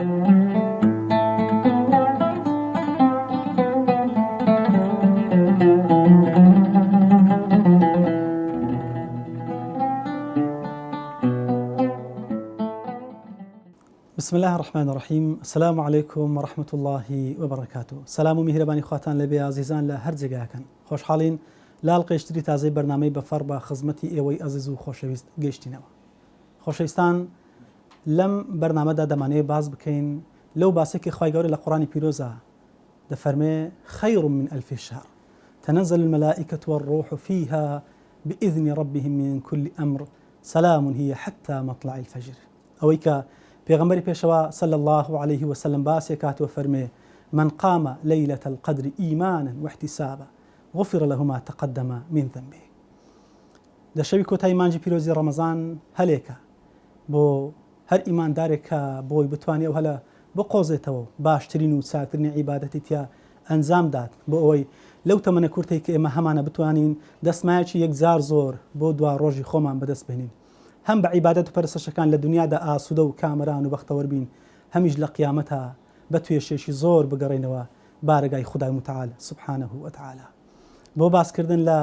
بسم الله الرحمن الرحيم. السلام عليكم ورحمة الله وبركاته. سلام و میهرەبانی خواتان لەبێ عزیزان لە هەر جێگاکەن. خۆشحاڵین لاڵقەیشتری تازەی بەرنامەی بەفەڕ بە خزمەتی ئێوەی عزیز و خۆشەویست گەیشتینەوە. خۆشەویستان، لەم بەرنامەدا دەمانەوێت باز بکەین لەو باسێکی خوای گەورە لە قورآنی پیرۆزە دەفەرمێ خەیر من ئەلف شهر تنزل الملائكة والروح فيها بإذن ربهم من كل أمر سلام هي حتى مطلع الفجر. ئەوەی کە پێغەمبەری پێشەوە صلى الله عليه وسلم باسێ کاتوە فەرمێ من قام ليلة القدر إيمانا واحتسابا غفر له ما تقدم من ذنبه. لە شەوی کۆتایی مانجی پیرۆزی ڕەمەزان هەلێکە بۆ هەر ئیماندارێک کە بۆی بتوانێت ئەو هەلە بقۆزێتەوە باشترین و چاکترین عیبادەتی تیا ئەنجام دات بۆ ئەوەی لەو تەمەنە کورتەی کە ئێمە هەمانە بتوانین دەستمایەکی یەکجار زۆر بۆ دوا ڕۆژی خۆمان بەدەست بێنین، هەم بە عیبادەت و پەرستشەکان لە دنیادا ئاسوودە و کامەران و بەختەوەربین، هەمیش لە قیامەتە بە توێشێکی زۆر بگەڕێنەوە بارگای خودای متعال سبحانه وتعالى. بۆ باسکردن لە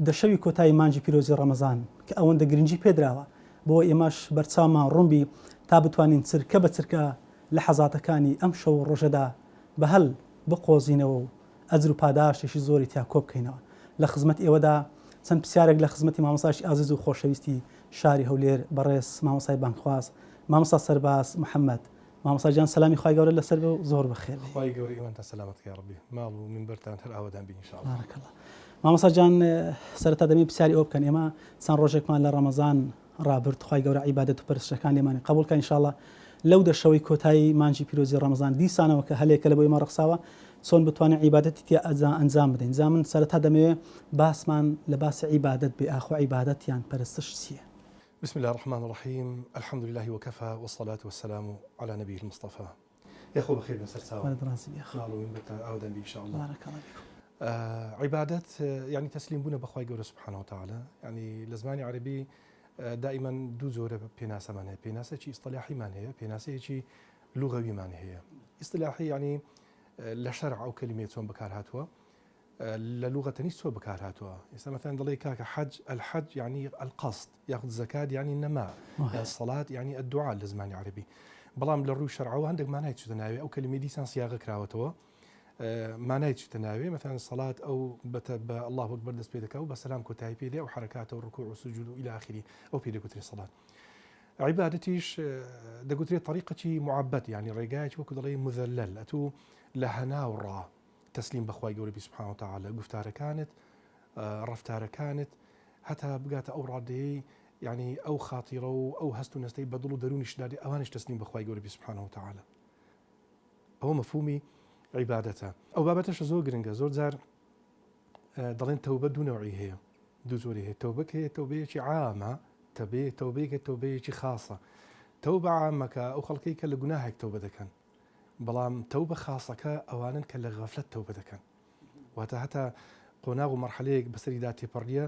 دەشەوی کۆتایی مانجی پیرۆزی ڕەمەزان کە ئەوەندە گرنگی پێدراوە بۆ ئێمەش بەرچاومان ڕووبی تا بتوانین چرکە بە چرکە لە حەزاتەکانی ئەم شەو ڕۆژەدا بە هەل بقۆزینەوە و ئەجر و پاداشتێکی زۆری تیا کۆ بکەینەوە. لە خزمەت ئێوەدا چەند پرسیارێک لە خزمەتی مامۆستاشی ئازیز و خۆشەویستی شاری هەولێر بەڕێز مامۆستای بانگخواز مامۆستا سەرباز محەممەد. مامۆستا جان سەلامی خوای گەورە لەسەر بێ و زۆر بەخێر. خوای گەورە ئێوەتە سەلامەت یا ڕەبی، ماڵ و منبەرتان هەر ئاوادان بین ئینشاءالله. بارەکەڵڵا. مامۆستا جان سەرەتا دەمێ پرسیاری ئەو بکەن، ئێمە چەند ڕۆژێکمان لە ڕەمەزان ڕابرد، خوای گەورە عیبادەت و پەرستشەکان لێمانی قبول کە ئینشاءالله لەو دەشەوەی کۆتایی مانجی پیرۆزی ڕەمەزان دیسانەوە کە هەلێکە لە بۆ ئێمە ڕەخساوە چۆن بتوانین عیبادەتی تیا ئەنجام بدەین. جا من سەرەتا دەمەوێت باسمان لە باسی عیبادەت بێ، ئاخۆ عیبادەتیان پەرستش چییە؟ بسم الله الرحمن الرحيم، الحمد لله وكفى والصلاة والسلام على نبيه المصطفى. يا أخو بخير من سرساوة ماڵ و منبەرتان ئاوادان بین ئینشاءالله. عیبادەت يعني تسلیم بوون بە خوای گەورە سبحانه وتعالى. يعني لە زمانی عەربی دائما دوو جۆرە پێناسەمان هەیە، پێناسێکی ئیصطلاحیمان هەیە، پێناسەیەکی لوغەویمان هەیە. ئیصطلاحی يعني لە شەرع ئەو کەلیمەیە چۆن بەکار هاتووە، لە لوغەتەنیش چۆن بەکار هاتووە. ئێستا مثلا دەڵێ کاکە حەج، الحەج يعني القصد، ياخذ زكاة يعني النماء، الصلاة يعني الدعاء لە زمانی عەربی. بەڵام لە ڕووی شەرعەوە هەندێک مانای چوتە ناوێ، ئەو کەلیمەی دیسان سیاغە کراوەتەوە مانای چوتە ناوێ، مثلا صلاة ئەو بە الله أكبر دەست پێ دەکا و بە سەلام کۆتایی پێ دێ و حرکاتە و ڕکوع و سوجود و إلى آخره، ئەو پێ دەگوترێ صلاة. عیبادەتیش دەگوترێت طریقەتی معبد، يعني ڕێگایەکی وەکو دەڵێ مذلل، ئەتوو لە هەنا و ڕا تسلیم بەخوای گەورە سبحانه وتعالى، گفتارەکانت ڕفتارەکانت هەتا بگاتە ئەو ڕادەیەی يعني ئەو خاتیرە و ئەو هەست و نەستەی بە دڵ و دەرونیش دادێ ئەوانش تسلیم بەخوای گەورە سبحانه وتعالى. ئەوە مەفهومی عیبادەتە. ئەو بابەتەش زۆر گرنگە، زۆر جار دەڵێن تەوبە دوو نەوعی هەیە، دوو جۆری هەیە. تەوبەک هەیە تەوبەیەکی عامە، تەوبەیەکە تەوبەیەکی خاصە. تەوبە عامەکە ئەو خەڵکەی کە لە گوناهێک تەوبە دەکەن، بەڵام تەوبە خاصەکە ئەوانن کە لە غەفلەت تەوبە دەکەن، واتە هەتا قۆناغ و مەرحەلەیەک بەسەریدا تێپەڕیە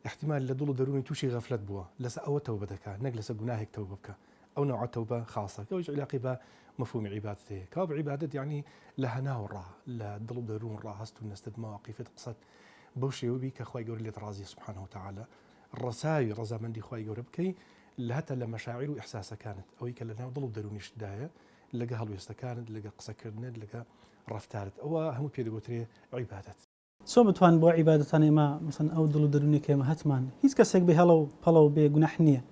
احتمال لە دڵ و دەرونی تووشی غەفلەت بووە، لەسەر ئەوە تەوبە دەکات، نەک لەسەر گوناهێک تەوبە بکە. ئەو نوع تەوبە خاصە کەوەش علاقی بە مفهومی عیبادەت هەیە. کاو عیبادەت يعني لە هەنا و ڕا، لە دڵ و دەرون ڕا هەست و نەستت مەواقیفت قسەت بەو شێوەبی کە خوای گەورە لێت ڕازی سبحانه وتعالى، ڕساوی ڕەزامەندی خوای گەورە بکەی لە هەتا لە مەشاعیر و ئیحساسەکانت، ئەوەی کە لە ناو دڵ و دەرونیشتدایە، لەگە هەڵوێستەکانت، لەگە قسەکردنت، لەگە ڕفتارت، ئەوە هەموو پێ دەگوترێ عیبادەت. چۆن بتوان بۆ عیبادەتان ئێمە مثلا ئەو دڵ و دەرونی کە ئێمە هەتمان هیچ کەسێک بێ هەڵە و پەڵە و بێ گوناح نییە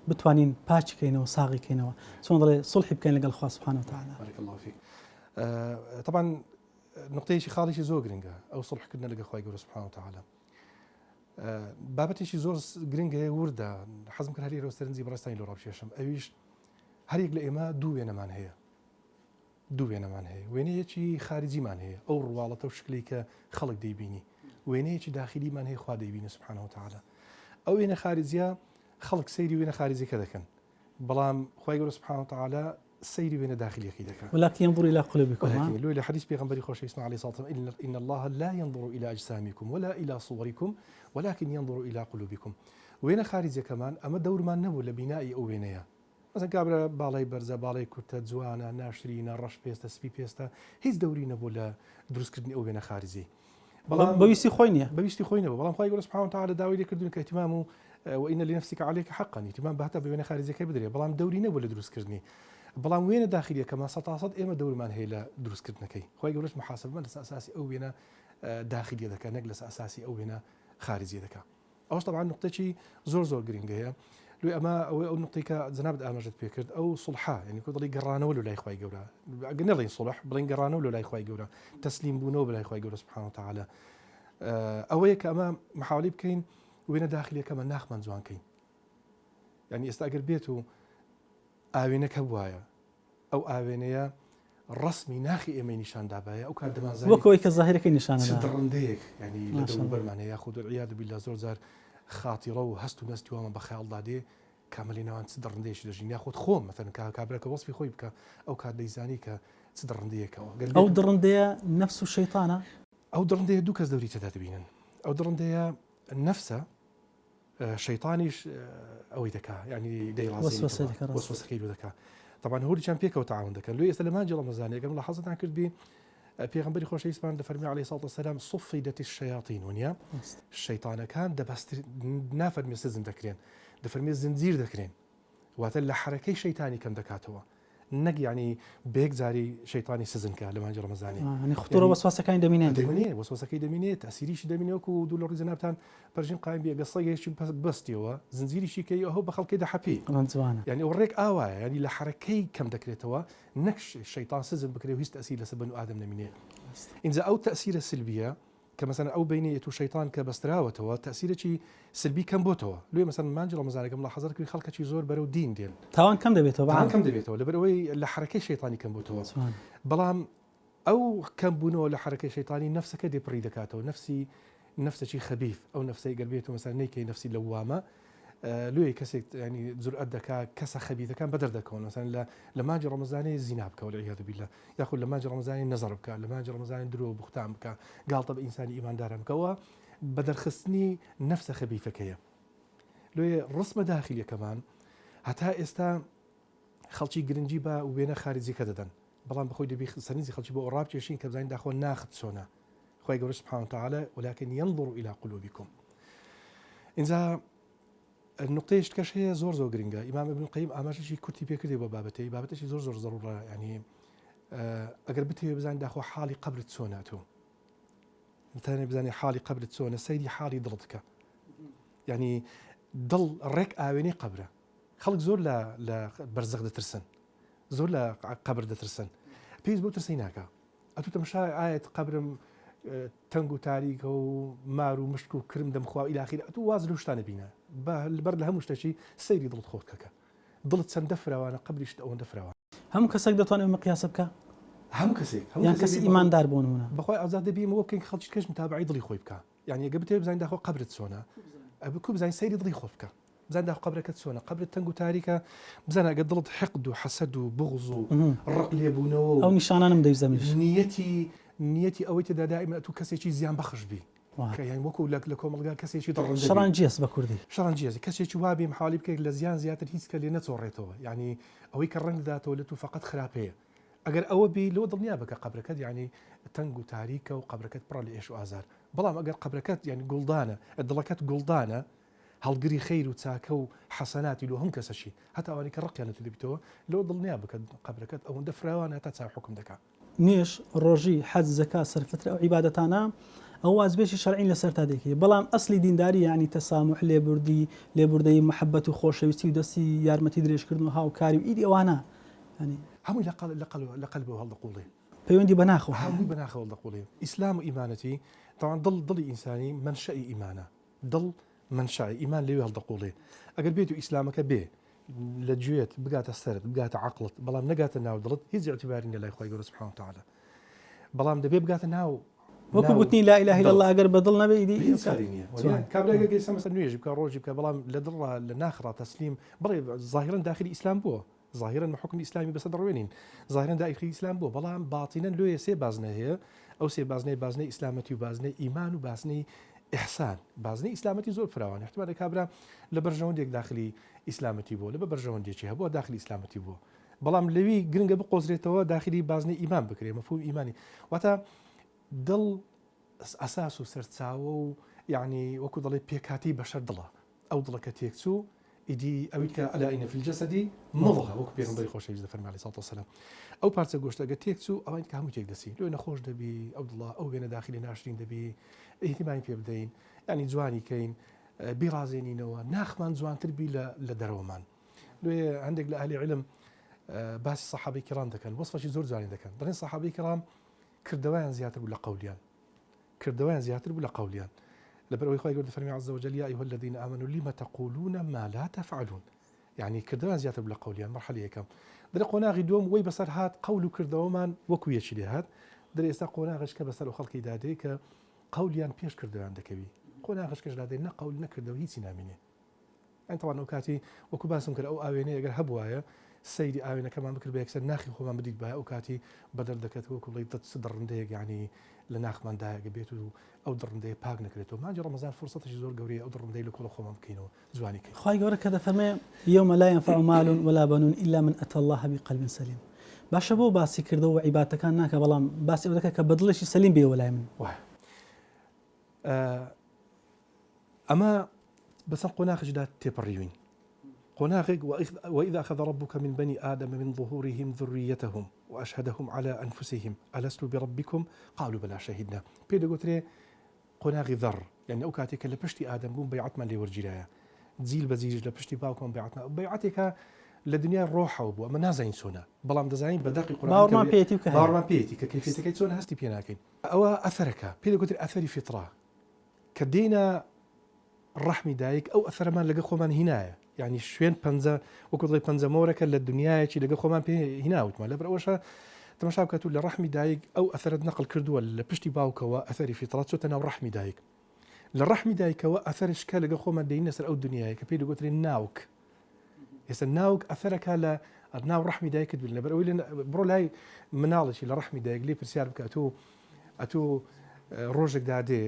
بتوانین پاچکەینەوە ساغیکەینەوە، چۆن دەڵێ سڵحی بکەین لەگەڵ خوا سبحانه وتعالى. بارك الله فيك. طبعا نقطەیەکی خاڵیشی زۆر گرنگە ئەو سڵحکردنە لەگە خوای گەورە سبحانه وتعالى. بابەتێکی زۆر گرنگە هەیە وردە، حەزم کرد هەر سەرنجی بەڕێستانی لۆ ڕابکێشم. ئەویش هەرێک لە ئێمە دوو وێنەمان هەیە، وێنەیەکی خارجیمان هەیە، ئەو ڕواڵەتە و شکلی کە خەڵک دەیبینی، وێنەیەکی داخلیمان هەیە خوا دەیبینی سبحانه وتعالى. ئەو وێنە خارجیە خەڵک سەیری وێنە خارجیەکە دەکەن، بەڵام خوای گەورە سبحانه وتعالى سەیری وێنە داخلیەکەی دەکەن. ولكن ينظر إلى قلوبكم. لو إلى حديث بيغمبري خوش اسمه عليه الصلاة والسلام إن الله لا ينظر إلى أجسامكم ولا إلى صوركم ولكن ينظر إلى قلوبكم. وين خارجية كمان أما دور ما نبو لبناء أو وينيا مثلا کابرا باڵی بەرزە باڵی کورتە جوانە ناشرینە ڕەش پێستە سپی پێستە هیچ دەوری نەبوو لە دروستکردنی ئەو وێنە خارجی بەویستی خۆی نییە بەویستی خۆی نەبوو بەڵام خی گەورە سبحانه وتعالى داوای لێکردون کە ئیتمام و وئین لنفسك عليك حقا ئیتمام بەهاتە بە وێنە خارجیەکەی بدرێ بەڵام دەوری نەبوو لە دروستکردنی بەڵام وێنە داخلیەکەمان 100% ئێمە دەورمان هەیە لە دروستکردنەکەی خی گەورەش محاسبەمان لەسەر ئاساسی ئەو وێنە داخلیە دەکات نەک لەسەر ئاساسی ئەو وێنە خارجی دەکات ئەوش طبعا نقطەی زۆر گرنگە هەیە لێ ئەمە ئەو نقطەی کە جناب ئاماژت پێ کرد ئەو سڵحا یعنی کۆ دڵی گەڕانەوە لە لای خی گەورە ئەگەر نەڵێن سڵح بڵین گەڕانەوە لە لای خی گەورە تەسلیم بوونەوە بە لای خی گەورە سبحانه وتعالى ئەوەیە کە ئەمە محاولی بکەین وێنە داخلیەکەمە ناخمان جوانکەین یعنی ئێستا ئەگەر بێت و ئاوێنەکە وایە ئەو ئاوێنەیە ڕسمی ناخی ئێمە نیشاندابایە ئەو کات دەمازانی وەکەوەی کە زاهیرەکەی نیشانەدا ڕندەیەک ینی لە دەوروبەرمانەیە یاخود العیاذ بالله زۆر جار خاتیڕە و هەست و نەستی وامە بە خەیاڵدا دێ کاملی ناوان چ دڕندەیەکی دەژین یاخود خۆم مەثەن کابرەکە وەسفی خۆی بکە ئەو کات دەیزانی کە چ دڕندەیەکەوە ئەو دڕندەیە نەفس و شەیتانە ئەو دڕندەیە دوو کەس دەوری تێدا دەبینن ئەو دڕندەیە نەفسە شەیطانیش ئەوەی دەکا ینی وەسوسەکەی لێ دەکا طبعا هۆریان پێکەوە تەعاون دەکەن لێ ئێستا لە مانجی ڕەمەزانێ ئەگەر لە حەزتان کردبی پێغەمبەری خۆشەویستمان دەفەرمی عەلەیهی سەڵاتو وەسەلام صفیدەت الشەیاطین وانیا شەیطانەکان نافەرمێ سزن دەکرێن دەفەرمێ زنجیر دەکرێن واتە لە حرەکەی شەیطانی کەم دەکاتەوە نەک ینی بێک جاری شەیطانی سزنکە لە مانجی ڕەمەزانی ینی خۆتۆ وەسواسەکانی دەمینێت وەسواسەکەی دەمینێت تەسیریشی دەمینێت و دوو لە ڕووی جەنابتان پەرژین قایم بێ گەسەگەیەکی بەستیەوە زنجیریشی کەی ئەوە بە خەڵکی دەحەپی ینی ئەو ڕێک ئاوایە ینی لە حرەکەی کەم دەکرێتەوە نەک شەیطان سزن بکرێ و هیچ تەسیر لەسەر بنو ئادەم نەمینێت اینجا ئەو تەسیرە سلبیە کە مثلا ئەو بینێت و شەیطان کە بەستراوەتەوە تەسیرێکی سلبی کەم بۆتەوە لێ مثلا مانجی ڕەمەزانێکم لە حەزر کردی خەڵکەکی زۆر بەرەو دین دێن تاوان کەم دەبێتەوە لەبەرەوەی لە حرەکەی شەیطانی کەم بۆتەوە بەڵام ئەو کەم بوونەوە لە حرەکەی شەیطانی نەفسەکە دێپڕی دەکاتەوە نفسێکی خەبیف ئەو نفسەی گەربێت و مثلا نەیکەی نفسی لەوامە لێ کەسێک ینی جورئەت دەکات کەسە خەبیثەکان بەدەر دەکەون مثلا لە مانجی ڕەمەزانی زینا بکە والعیاذ بالله یاخود لە مانجی ڕەمەزانی نەزەر بکە لە مانجی ڕەمەزانی درۆ و بوختان بکە گاڵتە بە ئینسانی ئیماندارە بکەوە بەدەرخستنی نفسە خەبیثەکەیە لێ ڕسمە داخلیەکەمان هەتا ئێستا خەڵکی گرنگی بە وێنە خارجیەکە دەدەن بەڵام بەخۆی دەبی سەرنجی خەڵکی بۆ ڕاب کێشین کە بزانین داخۆ ناخت چۆنە خی گەورە سبحانه وتعالى ولكن ينظر إلى قلوبكم اینجا نقطەیەش کەش هەیە زۆر گرنگە ئیمام ابن القیم ئاماژەی کورتی پێکردی بۆ بابەتێکی زۆر ضرورە ینی ئەگەر بتوێ بزانین داخۆ حاڵی قبرت چۆنە تۆ متانێ بزانێ حاڵی قبرت چۆنە سەیری حاڵی دڵتکە ینی دڵ ڕێک ئاوێنەی قبرە خەڵک زۆر لە بەرزەخ دەترسن زۆر لە قبر دەترسن پێویست بۆ ترسی ناکە ئەتو تەماشای ئاەت قبرم تەنگ و تاریکە و مار و مشک و کرم دەمخوا و ئیلاخیر ئەتو واز لەو شتانە بینە بەر لە هەموو شتێکی سەیری دڵت خۆت کەکە دڵت چەندە فراوانە قبریشت ئەوەندە فراوانە هەموو کەسێک دەتوانێت مقیاس بکە هەموو کەسێک یان کەسی ئیماندار بۆ نمونە بەخۆی ئازاد دەبیمەوە بکەین خەڵکی کەس متابعی دڵی خۆی بکە یعنی ئەگەر بتێ بزانین داخۆ قبرت چۆنە بکو بزانین سەیری دڵی خۆت بکە بزانین داخۆ قبرەکەت چۆنە قبرت تەنگ و تاریکە بزانە ئەگەر دڵت حقد و حەسەد و بغض و ڕق لێبوونەوە ئەو نیشانانم دەیزەمیش نیەتی ئەوەی تێدا دائیمەن ئەتوو کەسێکی زیان بەخش بی کە یان وەکو لە کۆمەڵگا کەسێکی دڕندە شەڕانجیەس بە کوردی شەڕانجیەز کەسێکی وابێ محالی بکەیت لە زیان زیاتر هیچ کە لێ نەچۆڕێتەوە یعنی ئەوەی کە ڕەنگ داداتەوە لە تو فقط خراپەیە ئەگەر ئەوە بی لەوە دڵنیا بکە قبرەکەت یعنی تەنگ و تاریکە و قبرەکەت پڕ لە ئێش و ئازار بەڵام ئەگەر قبرەکەت یعنی گوڵدانە دڵەکەت گوڵدانە هەڵگری خەیر و چاکە و حەسەناتی لۆ هەم کەسەشی هەتا ئەوانی کە ڕقیانە تو دەبیتەوە لەوە دڵنیا بکە قبرەکەت ئەوەندە فراوانە تا چاو حکم دەکات نوێژ ڕۆژی حەج زەکات سەرفترە ئەو عیبادەتانە ئەو وازبێشی شەرعین لەسەر تا دەکەی بەڵام ئەسلی دینداری یعنی تەسامح لێبوردەی محەبەت و خۆشەویستی و دەستی یارمەتی درێژکردن و هاوکاری و ئیدی ئەوانە ینی هەمووی لە قەلبەوە هەڵدەقوڵێ پەیوەندی بەناخەوە هەمووی بەناخەوە هەڵدەقوڵێ ئیسلام و ئیمانەتی تاوان دڵی ئینسانی منشەئی ئیمانە دڵ منشای ئیمان لێوێ هەڵدەقوڵێ ئەگەر بێت و ئیسلامەکە بێ لە گوێت بگاتە سەرت بگاتە عەقڵت بەڵام نەگاتە ناو دڵت هیچ اعتیباری لە لای خۆی گەورە سبحانه وتعالى بەڵام دەبێ بگاتە ناو وەکو گوتنی لا إله إلا الله ئەگەر بەدڵ نەبێ ئیدی کابراگە گەیسە مەسەن نوێژی بکە ڕۆژی بکە بەڵام لە دڵ لە ناخڕا تەسلیم بڵێ ظاهرا داخلی ئیسلام بووە ظاهرا حکمی ئیسلامی بەسەر دەڕوێنین ظاهرا داخلی ئیسلام بووە بەڵام باتینەن لێ سێ بازنە هەیە ئەو سێ بازنەی ئیسلامەتی و بازنەی ئیمان و بازنەی ئیحسان بازنی ئیسلامەتی زۆر فراوان احتمالە کابرا لە بەرژەوەندێک داخلی ئیسلامەتی بووە لە بە بەرژەوەندێکی هەبووە داخلی ئیسلامەتی بووە بەڵام لەوی گرنگە بقۆزرێتەوە داخلی بازنی ئیمان بکرێ مەفهوم ئیمانی واتە دڵ ئەساس و سەرچاوە و یعنی وەکو دەڵێ پێکاتی بەشەر دڵە ئەو دڵەکە تێکچوو ئیدی ئەوەی کە ئەلا ئینە فی الجەسەدی مضغة وەکو پێغەمبەری خۆشەویست فەرمی عەلەیهی سەڵاتو وەسەلام ئەو پارچە گۆشتە ئەگەر تێکچوو ئەوەی کە هەموو تێک دەسی لێ نەخۆش دەبی ئەو دڵە ئەو وێنە داخلی ناشرین دەبی ئیهتیمامی پێ بدەین یعنی جوانی کەین بیڕازێنینەوە ناخمان جوانتر بی لە دەرەوەمان لێ هەندێک لە ئەهلی عیلم باسی سەحابەی کیرام دەکەن وەصفێکی زۆر جوانی دەکەن دەڵێن سەحابەی کیرام کردەوەیان زیاتر بوو لە قەولیان کردەوەیان زیاتر بوو لە قەولیان لەبەرەوەی خۆی گەورە فەرمی عەزە وجەل یا ئەیها الذین آمنوا لم تقولون ما لا تفعلون يعني کردەوەیان زیاتر بوو لە قەولیان مەرحەلەی یەکەم دەرێ قۆناغی دووەم وەی بەسەر هات قەول و کردەوەمان وەکو یەکی لێ هات دەرێ ئێستا قۆناغش کە بەسەر و خەڵکی دادەی کە قەولیان پێش کردەوەیان دەکەوی قۆناغش کەش دادەی نە قەول نەکردەوە هیچی نامینێ ئەن تەواو ئەو کاتی وەکو باسم کرد ئەو ئاوێنەیە ئەگەر هەبوایە سەیری ئاوێنەکەمان بکرد بە یەکسەر ناخی خۆمان بدیت بە ئەو کاتی بەدەر دەکەتەوە کوڵی دڕندەیەک یعنی لە ناخماندایەگە بێت و ئەو دڕندەیە پاک نەکرێتەوە مانجی ڕەمەزان فرسەتێکی زۆر گەورەیە ئەو دڕندەی لە کۆڵە خۆمان بکەینەوە جوانی کرد خی گەورە کە دەفەرمێ یومە لا ينفع مال ولا بنون إلا من أتى الله بقلب سليم باشە بۆ باسی کردەوە عیباتەکان ناکە بەڵام باسی ئەو دەکە کە بەدڵێکی سەلیم بێ وەلای من ئەمە بەسەر قۆناغشدا تێپەڕیوین قۆناغێک وإذا أخذ ربك من بني آدم من ظهورهم ذريتهم وأشهدهم على أنفسهم ألست بربكم قالوا بلى شهدنا بيدا قلت قۆناغی ذەڕ یعنی ئەو کاتێکە لە پشتی ئادەم بووم بەیعەتمان لێ وەرگیرایە جیل بە جیل لە پشتی باوکمان بەیعەتێکە لە دنیا ڕۆحەوە بووە ئەمە نازانین چۆنە بەڵام دەزانین بە دەقی باوەڕمان پێێتی کە کەیفیەتەکەی چۆن هەستی پێ ناکەین ئەوە ئەثەرەکە پێدا گوتر ئەثەری فیترا کە دێنە ڕەحمی دایک ئەو ئەثەرمان لەگە خۆمان هینایە یعنی شوێن پەنجە وەکو دڵی پەنجەمۆرەکە لە دنیایەکی لەگە خۆمان پێ هیناوتمان لەبەر ئەوەشە تەماشا بکات و لە ڕەحمی دایک ئەو ئەثەرت نەقل کردووە لە پشتی باوکەوە ئەثەری فیترا چۆتە ناو ڕەحمی دایک لە ڕەحمی دایکەوە ئەثەرشکە لەگە خۆمان دەینە سەر ئەو دنیایە کە پێی دەگوترێن ناوک ئێستا ناوک ئەثەرەکە لە ناو ڕەحمی دایکت بێت لەبەر ئەوەی بڕۆ لای مناڵێکی لە ڕەحمی دایک لێ پرسیار بکە ئەتۆ ڕۆژێک دادێ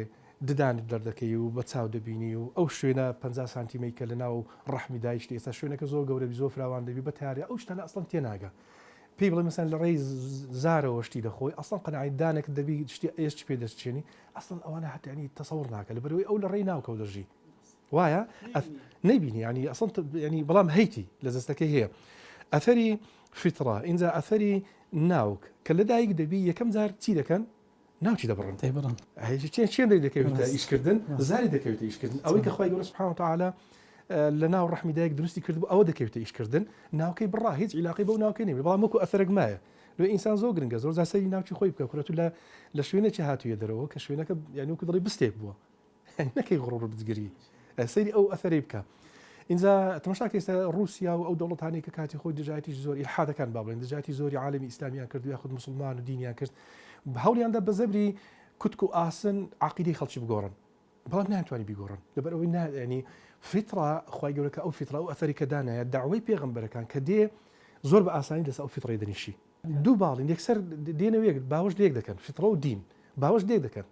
ددانت دەردەکەی و بە چاو دەبینی و ئەو شوێنە 50 سانتیمەی کە لە ناو ڕەحمی دایشتی ئێستا شوێنەکە زۆر گەورە زۆر فراوان دەبی بە تارێ ئەو شتانە ئەسڵەن تێناگە پێی بڵێ مەسەن لە ڕێی زارەوە شتی دەخۆی ئەسڵەن قەناعەتدانێک دەبی شتی ئێش پێ دەستچێنی ئەسڵەن ئەوانە هەتانی تەسەوڕ ناکە لەبەرەوەی ئەو لە ڕێی ناوکەوت دەژی وایە نەیبینی ینی ئەسڵەن ینی بەڵام هەیتی لە دەستەکەی هەیە ئەثەری فیترا ئینجا ئەثەری ناوک کە لە دایک دەبی یەکەم جار چی دەکەن ناوچی دەبڕن تێبڕن چێن دەکەوێتە ئیشکردن زاری دەکەوێتە ئیشکردن ئەوەی کە خۆی گەورە سبحانه وتعالى لە ناو ڕەحمی دایک دروستی کردبوو ئەوە دەکەوێتە ئیشکردن ناوکەی بڕا هیچ عیلاقی بەو ناوکەی نیە بەڵام وەکو ئەثەرێک مایە لێ ئینسان زۆر گرنگە زۆر زاسەری ناوچی خۆی بکە کورەت لە شوێنێکی هاتوویە دەرەوە کە شوێنەکە یعنی وەکو دڵی بستێک بووە نەکەی غڕۆڕ بزگری سەیری ئەو ئەثەرەی بکە اینجا تەماشاکە ئێستا رووسیا و ئەو دەوڵەتانی کە کاتی خۆی دژایەتی زۆر ئیلحادەکان با بڵێن دژایەتی زۆری عالەمی ئیسلامیان کرد و یاخود موسڵمان و دینیان کرد هەوڵیاندا بە زەبری کوتک و ئاسن عەقیدەی خەڵکی بگۆڕن بەڵام ناتوانانی بیگۆڕن لەبەرەوەی ینی فیترا خی گەورەکە ئەو فیترا و ئەثەری کە دانایە داوای پێغەمبەرەکان کە دێ زۆر بە ئاسانی دەست ئەو فیتڕی دەنیشی دوو باڵین یەکسەر دێنەوەیەک باوەش لێک دەکەن فیترا و دین باوەش لێک دەکەن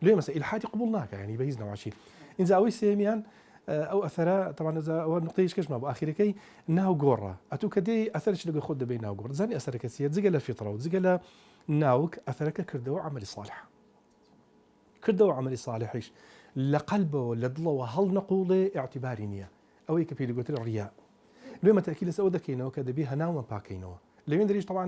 لێ مەسە ئیلحادی قبول ناکە ینی بە هیچ نەواشی اینجا ئەوەی سێمیان ئەو ئەثەرە تەوانە ئەوە نقطەیەش کەشما بۆ ئاخیرەکەی ناو گۆڕە ئەتوو کە دێ ئەثەرش لەگە خۆت دەبێت ناو گۆڕ زانی ئەثەرەکە چیە جگە لە فیترا و جگە لە ناوک ئەثەرەکە کردەوە عەمەلی صالح کردەوە عەمەلی صالحیش لە قەلبەوە لە دڵەوە هەڵ نەقوڵێ ئیعتیباری نییە ئەوەی کە پێی دەگوترێ ڕیا لێ مەتەکی لەسەر ئەوە دەکەینەوە کە دەبێ هەناومان پاکەینەوە لەوێن دەریش طبعاً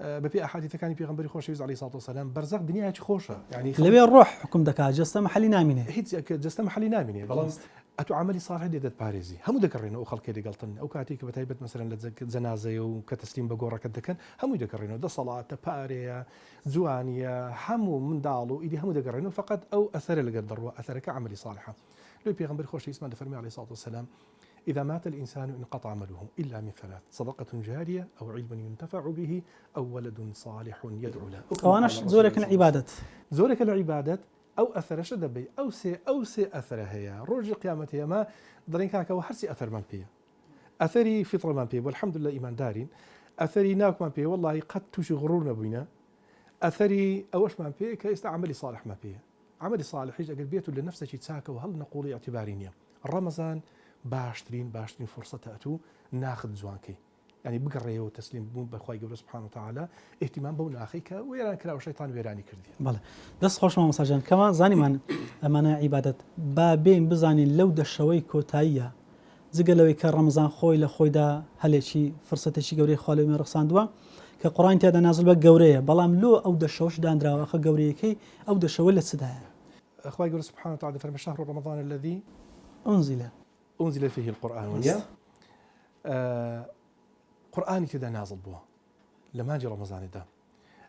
بەپێی ئەحادیثەکانی پێغەمبەری خۆشەویست عەلەیهی سەڵاتو وسەلام بەرزەخ دنیایکی خۆشە یعنی لەوێ ڕۆح حکم دەکات جەستە مەحەلی نامینێ هیچ جەستە مەحەلی نامینێ بەڵام ئەتو عەمەلی صالح دێت پارێزی هەموو دەکەڕێنەوە ئەو خەڵکی دەگەڵتن ئەو کاتێک کە بەتایبەت مەسەلەن لە جەنازەیە و کە تەسلیم بە گۆڕەکەت دەکەن هەمووی دەکەڕێنەوە دەسەڵاتە پارەیە جوانیە هەموو منداڵ و ئیدی هەموو دەگەڕێنەوە فقط ئەو ئەثەرە لەگەر دەڕوە ئەثەرەکە عەمەلی صالحە لێ پێغەمبەری خۆشەویستمان دەفەرمێ عەلەیهی سەڵاتو وسەلام إذا مات الإنسان انقطع عمله إلا من ثلاث صدقة جارية أو علم ينتفع به أو ولد صالح يدعو له أوانش زورك العبادة زورك العبادة أو أثر شدبي أو سي أثر هي روج القيامة هي ما ضرين كاكا وحرسي أثر من بيه أثري فطرة من بيه والحمد لله إيمان دارين أثري ناك من بيه والله قد توشي غرورنا بينا أثري أوش من بيه كاستعملي صالح من بيه عملی صالحیش ئەگەر بێت و لە نەفسێکی چاکە و هەڵ نەقوڵی اعتیباری نییە ڕەمەزان باشترین فرصەتە ئەتوو ناخت جوانکەی يعني بقريه وتسليم بخواي قبل سبحانه وتعالى اهتمام بو ناخيك ويران كلا وشيطان ويراني كردي بله دەست خۆش مامۆستاجان کەوا زانیمان ئەمانە عیبادەت با بێن بزانین لەو دەشەوەی کۆتاییە جگە لەوەی کە ڕەمەزان خۆی لە خۆیدا هەلێکی فرسەتێکی گەورەی خوا لێمە ڕخساندووە کە قوڕان تێدا نازل بە گەورەیە بەڵام لۆ ئەو دەشەوەش دانراوە خە گەورەیەکەی ئەو دەشەوە لە چدایە اخواي قبل سبحانه وتعالى فرمى شهر رمضان الذي أنزل فيه القرآن قرآني تدا نازل بوا لما جي رمضان دا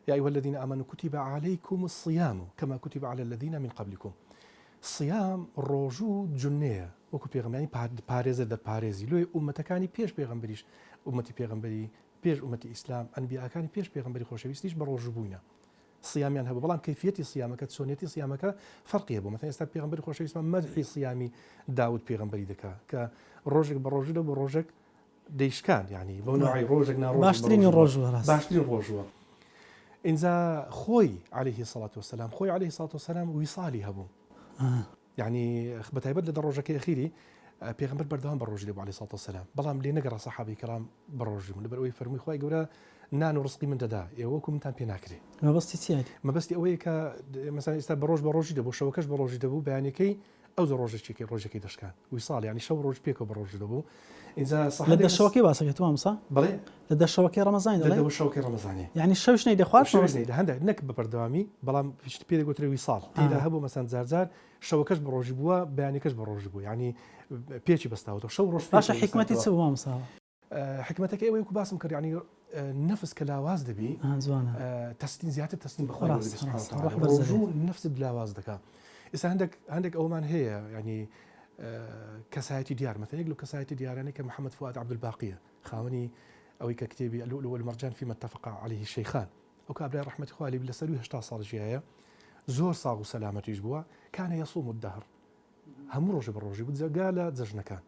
يا أيها الذين آمنوا كتب عليكم الصيام كما كتب على الذين من قبلكم الصيام الرجو جنية وكو بيغمبري باريزة دا باريزي لو أمتكاني بيش بيغمبريش أمتي بيغمبري بيش أمتي إسلام أنبياء كاني بيش بيغمبري خوشويستيش بروجو بوينا صيام يعني هبو بلان كيفية صيامك تسونيتي صيامك فرق يبو مثلا يستاب بيغمبري خوشويست مدحي صيامي داود بيغمبري دكا كروجك بروجو دا بروجك ديشكان يعني بونوعي روجك ناروج باشترين الروجوة إنزا خوي عليه الصلاة والسلام وصالي هبو يعني بتايبد لدروجك أخيري بيغمبر بردوان بروج لبو عليه الصلاة والسلام بلام لي نقرا صحابي كرام بروجهم لبروي فرمي خوي قولا نانو رزقي من ددا يوكم من تام بيناكري ما بس أويك مثلا استاب بروج دبو شوكش بروج دبو بيانيكي أو روجك روجك دشكان وصال يعني شو روج بيكو بروج دبو إذا صح لدى الشوكي باسك توام صح بلي لدى الشوكي رمضان لدى الشوكي رمضاني يعني الشوش نيد خوار شوش نيد هندا نكب بردوامي بلام فيش تبي قلت لي وصال إذا هبو مثلا زار شوكش بروج بوا بيانيكش بروج بوا يعني بيتشي بستاوت شو روج باش حكمتي تسوي ما مصاب حكمتك ايه ويكو باسم كر يعني نفس كلاواز دبي زوانه تسليم زياده تسليم بخوي سبحانه وتعالى رجوع نفس البلاواز دكا إذا عندك أومان هي يعني كسايتي ديار مثلا يقولوا كسايتي ديار يعني كمحمد فؤاد عبد الباقية خاوني أو ككتابي اللؤلؤ والمرجان فيما اتفق عليه الشيخان أو كابلا رحمة خوالي بلا سلوه اشتا صار جاية زور صاغ سلامة يجبوا كان يصوم الدهر هم روج بالروج قال زجنا كان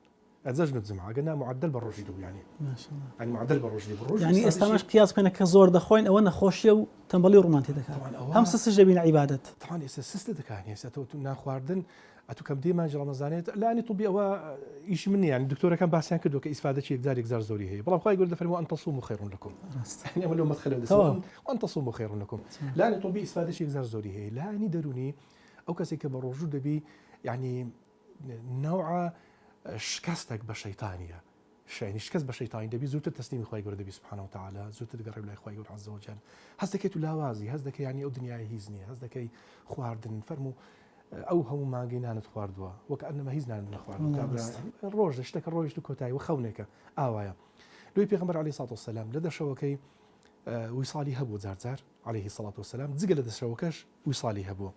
زجنا الجمعة قلنا معدل بالروج دو يعني ما شاء الله يعني معدل بالروج بالروج يعني استماش قياس بينك كزور دخوين أو أنا خوشيو تنبلي رومانتي دكان هم سسجبين عبادة طبعا سست دكان يعني ستو ناخواردن أتو كم ديما رمضانات لا أني طبي أو إيش مني يعني الدكتورة كان بحثيان كدو كإستفادة شيء يكزار زوري هي بلا يقول دفرموا أن تصوموا خير لكم يعني أولو ما تخلوا وأن تصوموا خير لكم لا أني طبي إستفادة شيء يكزار زوري هي لا أني دروني أو كسي كبر وجود بي يعني نوع شكستك بشيطانية يعني شكست بشيطانية دبي زوت التسليم إخوي يقول دبي سبحانه وتعالى زوت تقرب له إخوي يقول عز وجل هزدك تلاوازي هزدك يعني أو دنيا هيزني هزدك خواردن فرمو أو هم ما جينا نتخواردوا وكأنما هيزنا نخوارد الروج اشتك الروج تكوتاي وخونك آوايا لو بيغمبر عليه الصلاة والسلام لدى شوكي وصالي هبو زار عليه الصلاة والسلام زق لدى شوكش وصالي هبو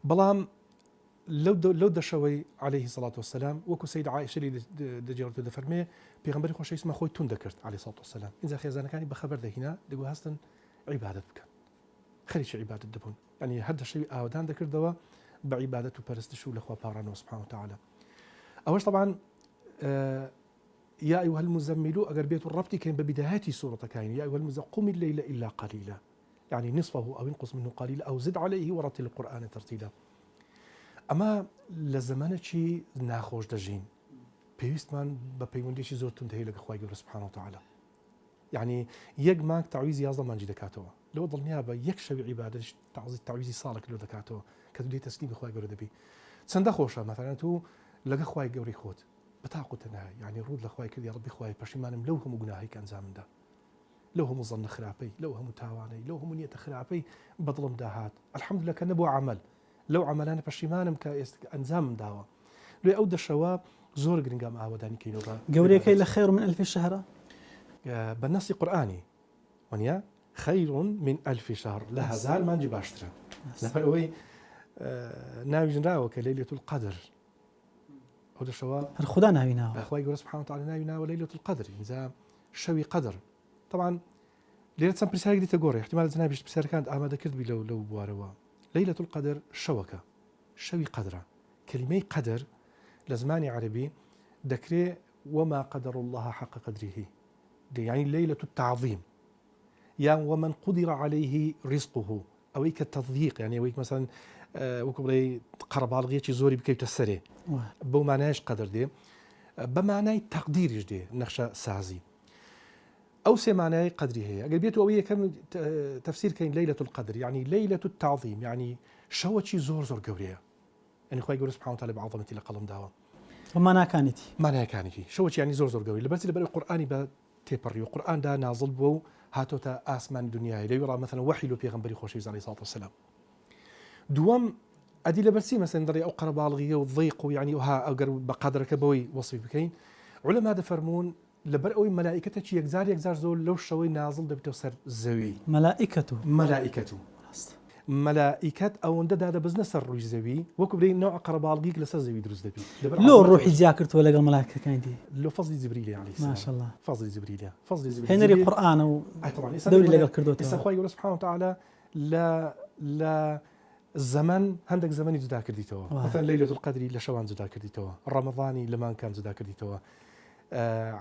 بلام لو دشوي عليه الصلاة والسلام وكو سيد عائشة اللي دجرت دفرمي بيغمبر خوش اسمه خوي تون ذكرت عليه الصلاة والسلام إذا خيزانا كان بخبر ذا هنا دقوا هستن عبادة بك خليش عبادة دبون يعني هذا الشيء أودان ذكر دوا بعبادة وبرستشو لأخوة بارانو سبحانه وتعالى أولش طبعا يا أيها المزمل أقربيت الربط كان ببدايات سورة كاين يا أيها المزمل قم الليل إلا قليلا يعني نصفه أو انقص منه قليلا أو زد عليه ورتل القرآن ترتيلا أما لزمانة شيء ناخوش دجين بيستمان ببيونديش زور تنتهي لك أخوة سبحانه وتعالى يعني يجمعك تعويز يازل من جدكاته لو ضل نيابة يكشف عبادة تعويز صالك لو دكاته كدولي تسليم أخوة جور دبي سند خوشة مثلا تو لقى أخوة جوري خوت بتاقو تنها يعني رود لأخوة كذي يا ربي أخوة بشيمانم لو هم جناهي كان زامن ده لو هم ظن خرابي لو هم تاواني لو هم نية خرابي بظلم داهات الحمد لله كان نبو عمل لو عملنا بشيمانم كأنزام داوا لو أود الشواب زور جرينجام أوداني كينوبا جوري كي لخير من 1000 شهر بالنص قرآني ونيا خير من 1000 شهر لها زال ما نجي باشترا نفر ناوي جنراوة كليلة القدر أود الشواب الخدا ناوينا أخوي يقول سبحانه وتعالى ناوينا وليلة القدر إذا شوي قدر طبعا ليلة سام برسالة دي تقوري احتمال زنا بيش برسالة كانت آمادة كرد بي لو بواروا ليلة القدر شوكة شوي قدرة كلمة قدر لزماني عربي ذكري وما قدر الله حق قدره يعني ليلة التعظيم يعني ومن قدر عليه رزقه أو التضييق يعني أويك مثلا وەکو بڵێ قەرەباڵغیەکی زۆری بکەیتە سەرێ بەو مانایش قەدر دێ بە مانای تەقدیریش دێ نەخشە سازی ئەو سێ مانای قەدری هەیە ئەگەر بێت ئەوەی یەکەم تەفسیرکەین لەیلەة القەدر یعنی لەیلەة التعظیم یعنی شەوەکی زۆر گەورەیە یعنی خوای گەورە سبحانه وتعالى بەعەظەمەتی لە قەڵم داوە مانایەکانیتی شەوەکی یعنی زۆر گەورەی لەبەرچی لەبەر قورئانی بە تێپەڕی و قورئاندا نازڵ بووە و هاتۆتە ئاسمان دنیای لەوێ ڕا مەثەلا وحی لە پێغەمبەری خۆشەویست عەلەیهی سەڵاتو وسەلام دووەم ئەدی لەبەرچی مەسەن دەڕێ ئەو قەرەباڵغیە و ضیق و یعنی وها ئەگەر بە قەدرەکە بەوەی وەصفی بکەین علەما دەفەرمون لەبەر ئەوەی مەلائیکەتێکی یەکجار زۆر لەو شەوەی نازڵ دەبێتەوە سەر زەوی مەلائیکەت ئەوەندە دادەبەزنە سەر ڕووی زەوی وەکو بڵێ نەوع قەرەباڵغیەک لەسەر زەوی دروست دەبێت لۆ ڕوحی جیا کردووە لەگەڵ مەلائیکەکانی دی لۆ فەزلی جبریل عەلەیهی سەلام ماشەڵڵا فەزلی جبریل هێنەری قورئانە و دەوری لەگەڵ کردووەتەوە ئێستا خوای گەورە سبحانه وتعالى لە زەمان هەندێک زەمانی جودا کردیتەوە مثلا لەیلەة القەدر لە شەوان جودا کردیتەوە ڕەمەضانی لە مانگان جودا کردیتەوە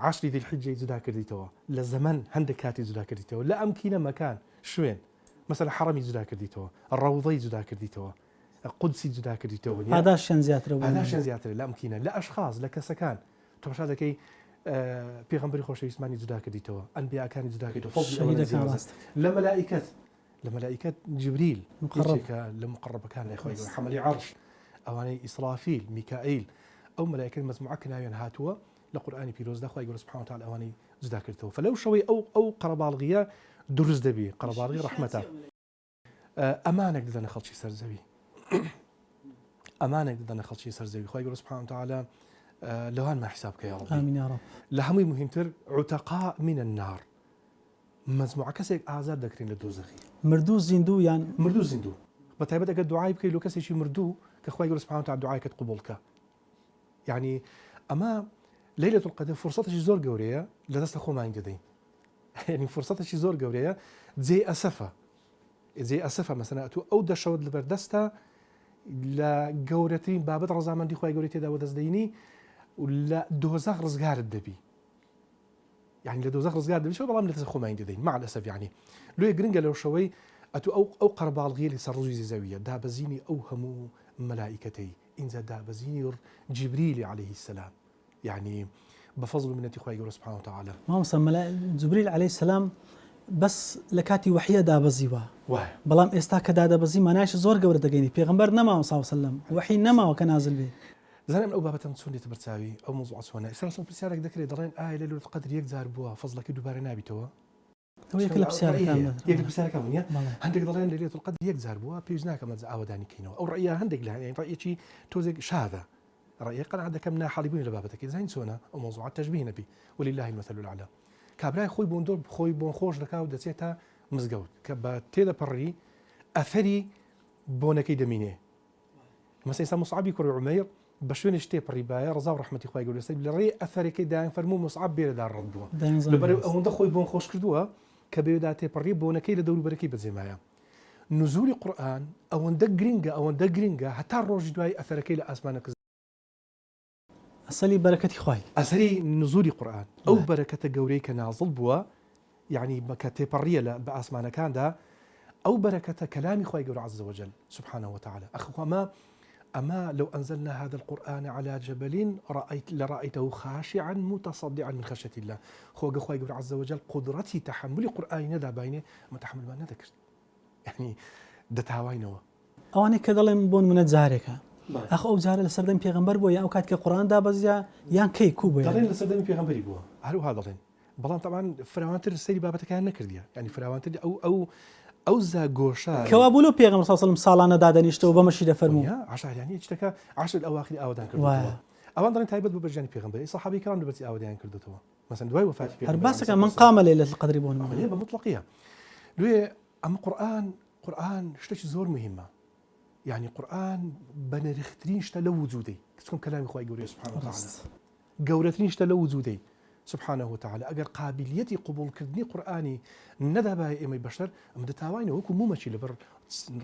عشری ذی الحجة جودا کردیتەوە لە زەمان هەندێک کاتی جودا کردیتەوە لە ئەمکینە مەکان شوێن مثلا حرمی جودا کردیتەوە ڕەوضەی جودا کردیتەوە قودسی جودا کردیتەوە پاداشیان زیاترە لە ئەمکینە لە ئەشخاص لە کەسەکان تۆشا دەکەی پێغەمبەری خۆشەویستمانی جودا کردیتەوە ئەنبیاکانی جودا کردیتەوە لە مەلائیکەت جبریل یەکێکە لە مقڕبەکان لای خۆی حەمەلی عەرش ئەوانەی ئیسرافیل میکائیل ئەو مەلائیکەت مەجموعە کە ناویان هاتووە لە قورئانی پیرۆزدا خوای گەورە سبحانه وتعالى ئەوانەی جودا کردەوە فلەو شەوەی ئەو قەرەباڵغیە دروست دەبێ قەرەباڵغی ڕەحمەتە ئەمانێک دەدەنە خەڵکی سەرزەوی سەر زەوی خوای گەورە سبحانه وتعالى لەوان ما حساب کە یا رب آمین یا رب لە هەمووی مهمتر عتقاء من النار مجموعە کەسێک ئازاد دەکرێن لە دۆزەخی مردوو زیندوو بە تایبەت ئەگەر دوعای بکەی لە کەسێکی مردوو کە خوای گەورە سبحانه وتعالى دوعایەکەت قبوڵ بکە یعنی ئەمە لەیلەة القەدر فرسەتێکی زۆر گەورەیە لە دەستە خۆمان دەدەین یعنی فرسەتێکی زۆر گەورەیە جێ ئەسەفە مەسەلا تو ئەو دەشەوت لەبەردەستە لە گەورەترین بابەت ڕەزامەندی خوای گەورەی تێدا وەدەستدەینی و لە دۆزەخ ڕزگارت دەبی يعني لە دۆزەخ ڕزگار دەبی شەو بەڵام لە دەست خۆمان دەدەین مع الأسف يعني لێ گرنگە لەو شەوەی ئەتو ئەو قەرەباڵغیە لە سەر ڕووی زەویە دابەزینی ئەو هەموو مەلائیکەتەی ئینجا دابەزینی جبریل عليه السلام يعني بفضل منەتی خوای گەورە سبحانه وتعالى مامۆستا جبریل عليه السلام بەس لە کاتی وحیە دابەزیوە بەڵام ئێستا کە دادەبەزی مانایش زۆر گەورە دەگەینی پێغەمبەر نەماوە صلی الله علیه وسلم وحی نەماوە کە نازل بێ زانم ئەو بابەتەم چۆنێتە بەرچاوی ئەو موضوع چۆنە ئێستا پرسیارێک دەکرێت دەڵێن ئایا لەیلەة القەدر یەکجار بووە فەزڵەکەی دووبارە نابیتەوە یەک لە پرسیارەکان وایە هەندێک دەڵێن لەیلەة القەدر یەکجار بووە پێویست ناکەم ئاوادانی بکەینەوە ئەو ڕەیە هەندێک لە ڕەیەکی تۆزێک شاذە ڕەیە قەناعەت دەکەم ناحاڵیبوونی لە بابەتەکەی زین چۆنە ئەو موضوع تەشبیه نەبی ولله المثل الأعلى کابرای خۆی بۆن خۆش دەکا و دەچێتە مزگەوت کە بە تێدەپەڕی ئەثەری بۆنەکەی دەمینێ مەسەڵەن ئێستا موسعەبی کوڕی عومەیر بە شوێنی شتێ پڕیبایە ڕەزا و ڕەحمەتی خوای گەورە لەسەر لە ڕێی ئەثەرەکەی دایان فەرموو موسعەب بێرەدا ڕەت بووە لەبەرەوەی ئەوەندە خۆی بۆن خۆش کردووە کە بێدا تێپەڕی بۆنەکەی لە دەوروبەرەکەی بەجێمایە نزولی قورئان ئەوەندە گرنگە هەتا ڕۆژی دوای ئەثەرەکەی لە ئاسمانە ئەسەلی بەرەکەتی خوای ئەسەری نزولی قورئان ئەو بەرەکەتە گەورەی کە نازڵ بووە يعني بە تێپەڕیە بە ئاسمانەکاندا ئەو بەرەکەتە کەلامی خوای گەورە عز وجل سبحانه وتعالى أما لو أنزلنا هذا القرآن على جبل لرأيته خاشعا متصدعا من خشية الله خوجا خوي عز وجل قدرتي تحمل القرآن ندى بينه ما تحمل ما نذكر يعني دتاوينه أواني كذا لين بون من الزهريكا أخو أو زهر لسردم بيغمبر بويا أو كاتك القرآن دا بزيا يان كي كوبا دلين لسردم بيغمبري بوا هل هذا لين بلان طبعا فراوانتر السيد بابتك كان نكرديا يعني فراوانتر أو زاغوشا كوابولو بيغمبر صلى الله عليه وسلم صالانه دادنيشتو بمشي دفرمو عشر يعني اشتكى 10 الأواخر أودان كردوا أوان دلين تايبت ببرجاني بيغمبري صحابي كرام دبرتي أودان كردوا مثلا دواي وفاتي بيغمبر هرباسك من قام ليلة القدر بون هي بمطلقية لوي أما قرآن شتش زور مهمة يعني قرآن بنرخترين شتا وجودي كتكون كلام إخوائي قولي سبحانه وتعالى قولترين شتا وجودي سبحانه وتعالى أجر قابليتي قبول كردني قرآني ندى بها إمي بشر أما دتاوين وكم مو ماشي لبر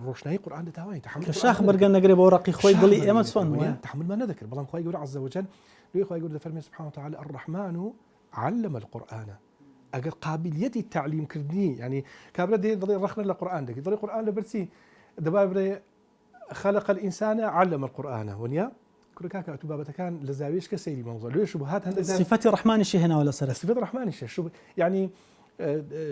روشناي قرآن دتاوين تحمل الشيخ برجع نقرب ورقي خوي ضلي إما تسون تحمل ما نذكر بلام خوي يقول عز وجل لو خوي يقول فرمي سبحانه وتعالى الرحمن علم القرآن أجر قابليتي التعليم كردني يعني كابلا دي ضلي رخنا للقرآن دك ضلي القرآن لبرسي دبابري خلق الإنسان علم القرآن ونيا كل كاكا أتوبابة كان لزاويش كسيري موضوع ليش شبهات هذا صفة الرحمن شيء هنا ولا سر صفة الرحمن شيء يعني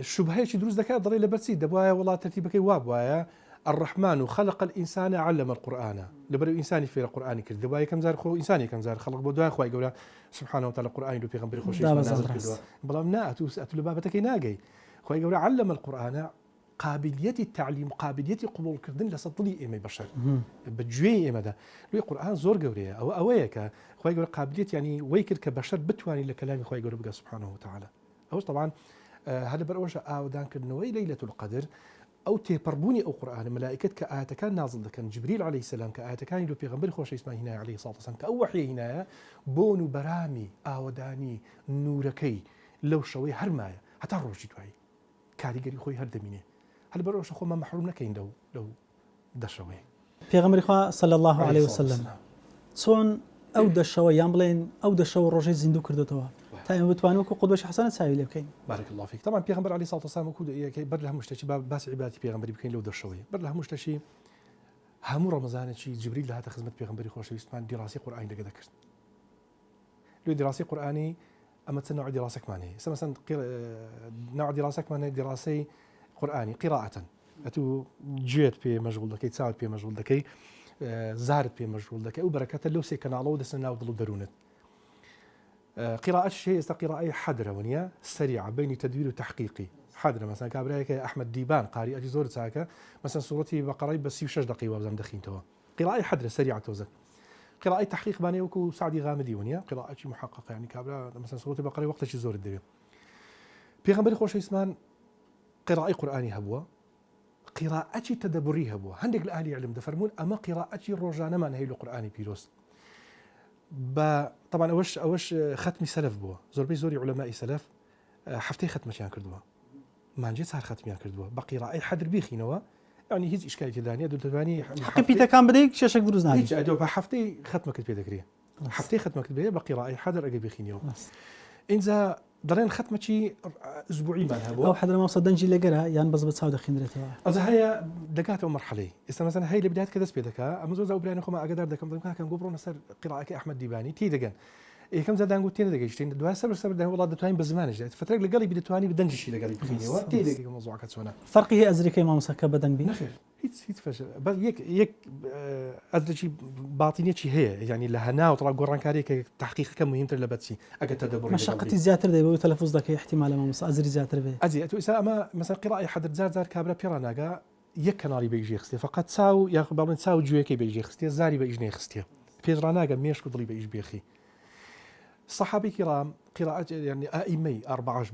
شبهة شيء دروس ذكاء ضري لبرسي دبوايا والله ترتيبك وابوايا الرحمن خلق الإنسان علم القرآن لبرو إنساني في القرآن كذا دبوايا كم زار خو إنساني كم زار خلق بدوايا خواي يقول سبحانه وتعالى القرآن لو بيغمبري خوش نازل كذا بلا منا أتو لبابتك ناجي خواي يقول علم القرآن قابلية التعليم قابلية قبول كردن لسطلي إما بشر بجوي إما ده لو القرآن زور جوريه أو أويك خواي يقول قابلية يعني ويكر كبشر بتواني لكلام خواي يقول بقى سبحانه وتعالى أوش طبعا هذا بروش دان كرنوي ليلة القدر أو تبربوني أو قرآن ملائكة كآيات كان نازل كان جبريل عليه السلام كآيات كان لو بيغمبر خوش اسمه هنا عليه الصلاة والسلام كأو وحي هنا بونو برامي آوداني نوركي لو شوي هرمايا حتى الروجي توي كاريجري خوي هردمينه هل بروش أخو ما محروم نكين لو دشوي بيغمبر خوا صلى الله عليه وسلم صون أو دشوا يامبلين أو دشوا الروجي زندو كردتوا تايم بتوانو قدوة حسنة ساوي لي بكين بارك الله فيك طبعا بيغمبر عليه الصلاة والسلام وكود بر لها مشتشي باس عبادتي بيغمبري بكين لو دشوي بر لها مشتشي همو رمضان شي جبريل لها خدمة بيغمبري خوش يسمع دراسي قرآني لقد كرت لو دراسي قرآني أما تنوع دراسك معناه مثلا نوع دراسك معناه دراسي قرآني قراءة أتو جيت بي مشغول دكي تساعد بي مشغول دكي زارت بي مشغول دكي وبركة لو سيكن على ودسنا ودلو درونت قراءة الشيء قراءة حدرة ونيا سريعة بين تدوير وتحقيقي حدرة مثلا كابرايك أحمد ديبان قارئ أجي زور ساكا مثلا صورتي بقرأي بس 6 دقيقة وبزم دخين توا قراءة حدرة سريعة توزن قراءة تحقيق باني وكو سعدي غامدي ونيا قراءة محققة يعني كابرا مثلا صورتي بقرأي وقت شي زور الدبي بيغمبري خوش اسمان قراءة قرآني هبوة قراءة تدبري هبوة هندق الأهل يعلم دفرمون أما قراءة روجانا ما نهي القرآن بيروس طبعا اوش ختمي سلف بوا زوربي علماء سلف حفتي ختمه كردوا ما نجي صار ختمه كردوا باقي راي حدر بيخينوا يعني هيج اشكاليه ثانيه دوتاني حقي بيتا كان بديك شاشك دروز نادي هيج ادو حفتي ختمه كتبي ذكريه حفتي ختمه كتبي باقي راي حدر اجي بيخينوا انزا ضلين ختمه شي اسبوعي مالها او حدر ما صدنجي لقرا يعني بس بتصاود خندرتها از هي دقات مرحله مثلا هي اللي بدايه كذا سبيدك اما زوز او برانكم اقدر دكم كان قبرون صار قراءه احمد ديباني تي دقن إيه كم زاد أنقول تين دقيقتين دوا سبر ده والله دتواني بزمان جد فترة لقالي بدتواني بدنج شيء لقالي بخيني وتي دقيقة موضوع كتسونا فرقي هي أزريكي ما مسكة بدن بي نخير هيت فش بس يك أزريكي باطنية شيء هي يعني لهنا وطلع قران كاريك تحقيق كم مهم ترى لبتسي أجد تدبر مشقة زياتر ده بتلفظ ذاك احتمال ما مس أزري زياتر به أزي تو إذا أما مثلا قراءة حد زار كابرا بيراناجا يك كناري بيجي خستي فقط ساو يا خبرنا ساو جويكي بيجي خستي زاري بيجي خستي بيراناجا ميش كضلي بيجي بيخي صحابي كرام قراءة يعني أئمي 14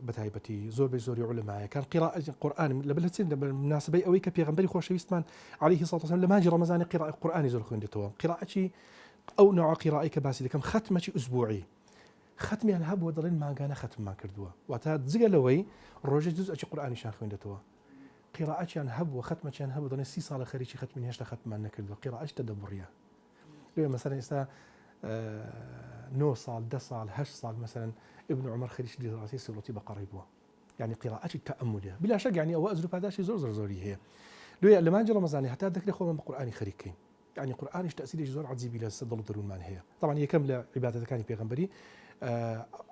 بتايبتي زور علماء كان قراءة القرآن لبلتين بالمناسبة أوي كبيغمبري خوش يسمان عليه الصلاة والسلام لما جرى رمضان قراءة القرآن زور خندتوا قراءة شيء أو نوع قراءة كباسي لكم ختمة شيء أسبوعي ختم يعني هب ودلين ما كان ختم ما كردوا وتاد زجلوي الرجل جزء شيء قرآن شان خندتوا قراءة يعني هب وختمة يعني هب ودلين 6 صار خريج ختم من هشت ختم ما نكردوا قراءة تدبرية لو مثلا إستا 9 صال 10 صال 8 صال مثلا ابن عمر خريج دراسي سورتي بقريبوه يعني قراءات التأملية بلا شك يعني او ازرب هذا شيء زوري هي لو لما جرى رمضان حتى ذكر خو من القران خريكين يعني قران تاثير زور عزيبي لا صدلوا درون مان هي طبعا هي كامله عباده كان بيغمبري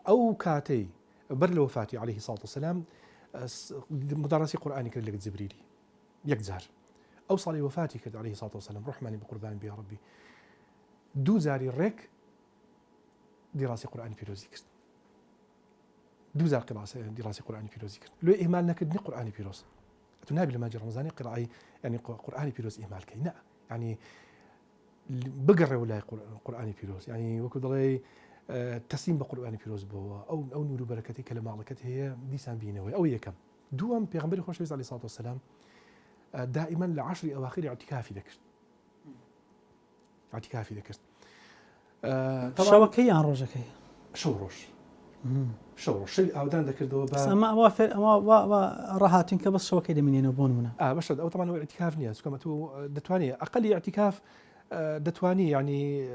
او كاتي بر وفاتي عليه الصلاه والسلام مدرسي قراني كان لك زبريلي يكزار او صلي وفاتي كان عليه الصلاه والسلام رحماني بقربان بي ربي دو زاري الرك دراسة قرآن بيروزي كرت دو زار دراسة قرآن بيروزي كرت لو إهمال نكدني قرآن بيروز تنابي لما جرى رمضان قراءة يعني قرآن بيروز إهمال كي لا يعني بقرة ولا قرآن بيروز يعني وكذا تسليم بقرآن بيروز بوا أو نور بركتي كلمة علكت هي دي سامبينه أو يكم دوام بيغمبري خوش عليه الصلاة والسلام دائما ل10 أواخر اعتكافي ذكر اعتكافي ذكر شوكي عن روجكي شوروش شيء أودان ذكردوا بس ما راحتين كبس شوكي من ينبون منها بس أو طبعا هو اعتكاف نياس كما تو دتواني أقل اعتكاف دتواني يعني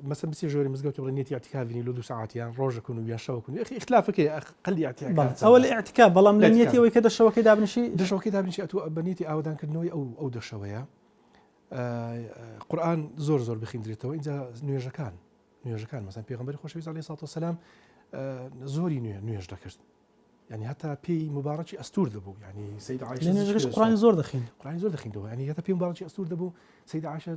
مثلا بس جوري مزجوت بغنيتي اعتكاف يعني لو 2 ساعات يعني روج يكونوا ويا شو يكونوا أخي اختلافك أقل اعتكاف أول اعتكاف والله من نيتي وكذا الشوكي دابن شيء ده شوكي دابن شيء أتو بنيتي أودان كنوي أو ده شوية قورآن زۆر بخیندرێتەوە اینجا نوێژەکان مەسەن پێغەمبەری خۆشەویست عەلەیهی سەڵاتو وەسەلام زۆری نوێژ دەکرد يعني هەتا پێی مبارەکی ئەستور دەبوو يعني سەیدە عایشە قورآن زۆر دەخوێن قورآن زۆر دەخوێنەوە يعني هەتا پێی مبارەکی ئەستور دەبوو سەیدە عایشە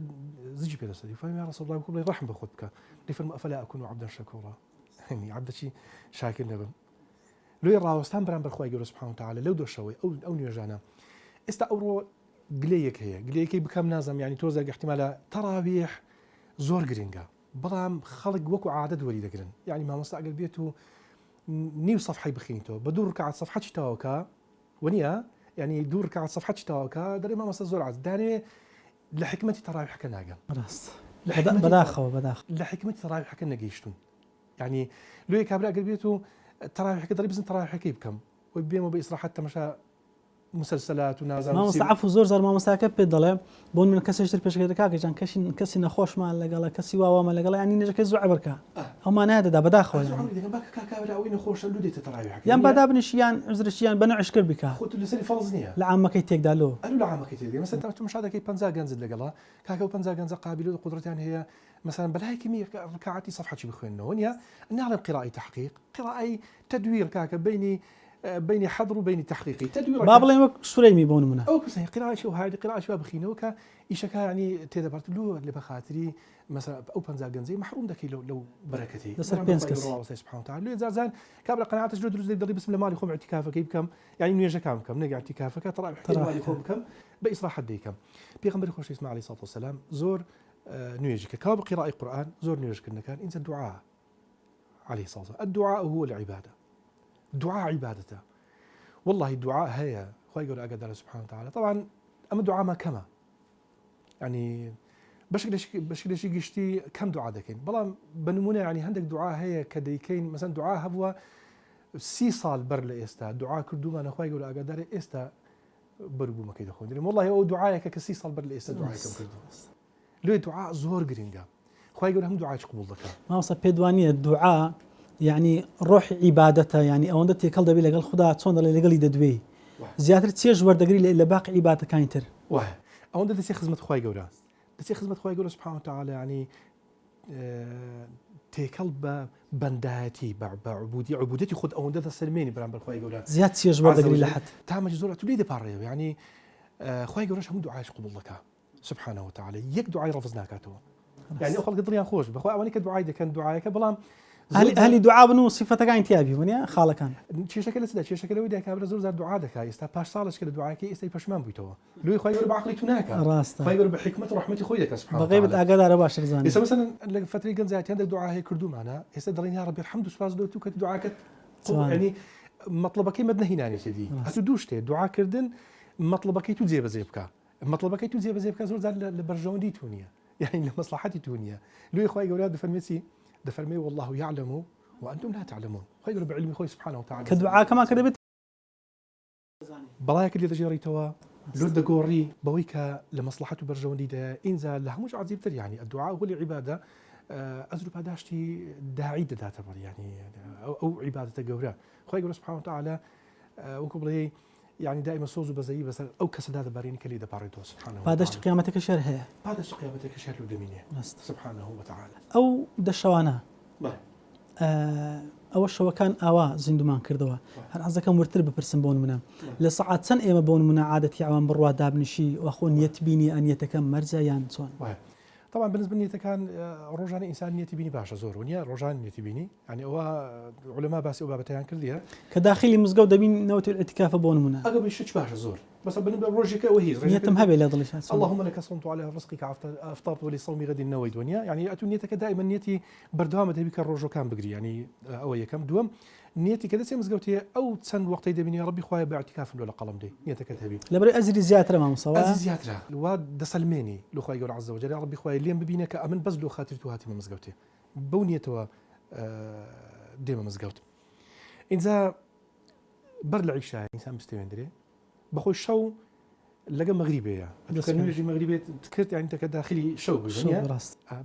زجی پێدەسەدی فەرمی یا رەسوڵ الله بڵێ ڕەحم بە خۆت بکە فەرموو ئەفەلا ئەکون عەبدەن شەکوورا يعني عەبدێکی شاکر نەبم لۆی ڕاوەستان بەرامبەر خوای گەورە سوبحانه وتعالى لەو دۆشەوەی ئەو نوێژانە ئێستا ئەوڕۆ گلەیەک هەیە گلەیەکەی بکەم نازم يعني تۆزێک احتیمالە تەراویح زۆر گرنگە بەڵام خەڵک وەکو عادەت وەری دەگرن يعني مامۆستا ئەگەر بێت و نيو صفحة بخينتو بدور ركعة صفحة تاوكا ونيا يعني دور ركعة صفحة تاوكا دري ما مصدر زور عاد داني لحكمتي تراويح كناجا راست بداخل لحكمتي تراويح كنا جيشتون يعني لو كابلا قلبيتو تراويح كدري بزن تراويح كيف كم وبيمو بإصلاح حتى مشى مسلسلات ونازل ما مستعفو زور ما مستعكب بالضلع بون من كسر يشتري بيش غير كاكي جان كسي نخوش ما لقلا كسي واوا ما لقلا يعني نجا كيزو عبركا هم ما نادى دا بداخل يعني باك كاكا ولا وين خوش لودي تراويح يعني بدا بنشيان عذرشيان بنعش كربكا خوت اللي سالي فرضنيه لعام ما كيتيك دالو قالوا لعام ما كيتيك مثلا انت مش هذا كي بنزا جنزل لقلا كاكا وبنزا جنزا قابل قدرتان هي مثلا بلاي كمية ركعاتي صفحة شي بخوينا ونيا نعلم قراءة تحقيق قراءة تدوير كاكا بين حضر وبين تحقيقي تدوير بابلين وك سوريمي بون منا او بس قراءة شو هاي قراءة شو بخينا وكا ايشكا يعني تدبرت له اللي بخاطري مثلا او بنزا جنزي محروم دكي لو بركتي الله سبحانه وتعالى زازان كابل قناعات جلود رزق دري بسم الله مالي خوم اعتكافك كم يعني نيجا كم نقع اعتكافك ترى مالي خوم كم باصلاح ديكم بيغمبر خوش اسمه عليه الصلاه والسلام زور نيجك كاب قراءة قرآن زور نيجك كان انت الدعاء عليه الصلاة والسلام الدعاء هو العبادة دعاء عبادته والله الدعاء هي خوي يقول أقدر سبحانه وتعالى طبعا أما الدعاء ما كما يعني بشكل شيء قشتي كم دعاء ذكين بلا بنمونة يعني عندك دعاء هي كديكين مثلا دعاء هو سي صال بر لإستا دعاء كردو ما نخوي يقول أقدر إستا بربو ما كيدو خون والله هو دعاءك كسي صال بر لإستا دعاء كم كردو لو دعاء زور قرينجا خوي يقول هم دعاء قبول ذكر ما وصل بيدوانية الدعاء يعني روح عبادته يعني او ندتي كل دبي لقال خدا تصون اللي قال يدوي زيادة تسيج وردقري الا باقي عبادته كاينتر واه او ندتي سي خدمه خوي يقول دتي خدمه خوي يقول سبحانه وتعالى يعني تيكل بنداتي عبودتي خد او ندت السلميني برام بالخوي يقول زيادة تسيج وردقري لحد تام جزوره توليد باريو يعني خوي يقول هم دعاء قبول لك سبحانه وتعالى يك دعاء رفضناكاتو يعني اخذ قدريان خوش بخوي اوانيك دعاء كان دعاءك بلام هل دعاء بنو صفتك انت ابي ونيا خاله كان شي شكل سدا شي شكل ودي كابل زور زاد دعاء دك استا باش صالش كده دعاءك استا بشمان بيتو لو خوي يقول بعقلي تناك راسته خوي يقول بحكمه ورحمه خويك سبحانه وتعالى بغيب اقدر اباشر زاني اسا مثلا فتري قال زيت عندك دعاء هي كردو معنا استا درين يا ربي الحمد سباز دوتو كت دعاءك يعني مطلبك مدنا هنا يا سيدي اتدوش تي دعاء كردن مطلبك تجيب زيبك مطلبك تجيب زيبك زور زاد لبرجون دي تونيا يعني لمصلحتي تونيا لو خوي يقول هذا فرمسي دفرمي والله يعلم وأنتم لا تعلمون خير بعلم خوي سبحانه وتعالى كدعاء كما كذبت بلايك اللي تجري توا لود قوري بويك لمصلحته برجوندي ده إنزال لها مش عزيب تري يعني الدعاء هو العبادة أزرب هداشتي داعي داتا يعني أو عبادة قورا خوي سبحانه وتعالى وكبري يعني دائما صوزو بزي بس أو كسد هذا بارين كلي ده باريتو سبحانه وتعالى بعدش قيامتك شهر هي بعدش قيامتك شهر لودمينه سبحانه وتعالى أو دشوانا ئەوە شەوەکان ئاوا زیندومان کردەوە هەر حەزەکەم ورتر بپرسم بۆ نمونە لە سەعات چەند ئێمە بۆ نمونە عادەتی ئەوان بڕوا دابنیشی وەخۆ نیەت بینی ئەنیەتەکەم مەرجە یان چۆن طبعا بالنسبه لي كان روجاني انسان نيتي بيني باشا زور ونيا روجان نيتي بيني يعني هو علماء باسي وبابتيان كرديها كداخلي مزقو دبين نوت الاعتكاف بون منا اقرب الشيء باشا زور بس بالنسبه لروجيك وهي نيتم هبه لا ضلش اللهم لك صمت على رزقك افطرت ولصومي غد النوي دنيا يعني اتو نيتك دائما نيتي بردوامه بك الروجو كان بقري يعني اويا كم دوم نيتي كذا سي مزقوتي او تسن وقت يدبني يا ربي خويا باعتكاف ولا قلم دي نيتك تهبي لبري ازري زياتره ما مصوا ازري زياتره الواد دسلميني لو خويا يقول عز وجل يا ربي خويا اللي ببينك امن بس لو خاطرتو هاتي مزقوتي بونيتو ديما مزقوت اذا بر العشاء انسان مستوي ندري بخو شو لقى مغربيه كان يجي مغربيه تذكرت يعني انت كداخلي شو بالدنيا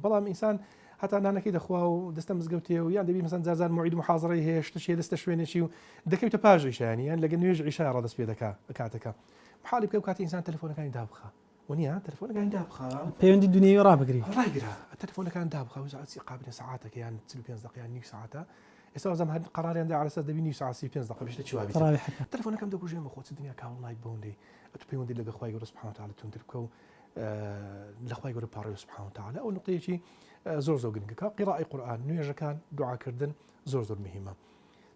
بلا انسان حتى انا كده اخوه دستم مزقوتي ويعني دبي مثلا زازان معيد محاضره هي شتي دست شوينه شي دكيت باج يعني لقى انه يجي اشاره دس بيدك كاتك محالي بكاتي انسان تليفونه كان يدابخه ونیا تەلەفۆنەکانی دابخە پەیوەندی دنیای ڕابگری ڕایگرە تەلەفۆنەکان دابخە و ساعتی قابلە ساعاتێک یان 45 دقیقە نیو ساعتە ئێستا وەزەم هەر قەراریان دا على دەبی نیو ساعت 35 دقیقە بێشتە چوابی تەلەفۆنەکەم دەکوژێمە خۆت دنیا کاوڵای بۆندەی ئەتو پەیوەندی لەگە خوای گەورە سوبحانه وتعالى تونتر بکە و لە خوای گەورە پاڕێ سوبحانه وتعالى ئەو نقطەیەکی زۆر گرنگەکە قیراءی قورئان نوێژەکان دوعاکردن زۆر مهمە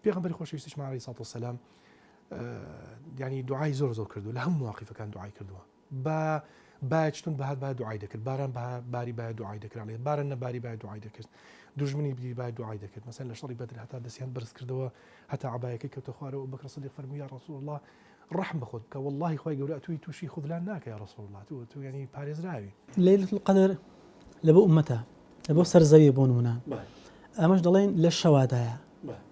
پێغەمبەری خۆشەویستیشمان عەلەیهی سەڵاتو وەسەلام يعني دعای زۆر کردو لە هەموو واقعەکان دوعای کردووە با باچتون بەهات با دوعای دەکرد باران باری با دوعای دەکرد عليه باران نەباری با دوعای دەکرد دوژمنی بدی با دوعای دەکرد مثلا لە شەڕی بەدر هەتا دەستیان بەرز کردەوە هەتا عبایەکەی کەوتە خوارەوە بەکر سیدیق فەرمووی یا رسول الله ڕحم بخۆت بکە والله خوای گەورە توی تووشی خودلان ناکە یا رسول الله تو يعني پارێزراوی ليلة القدر لەبۆ ئومەتە لەبۆ سەرزەویە بۆ نمونە ئەمەش دەڵێن لە شەوادایە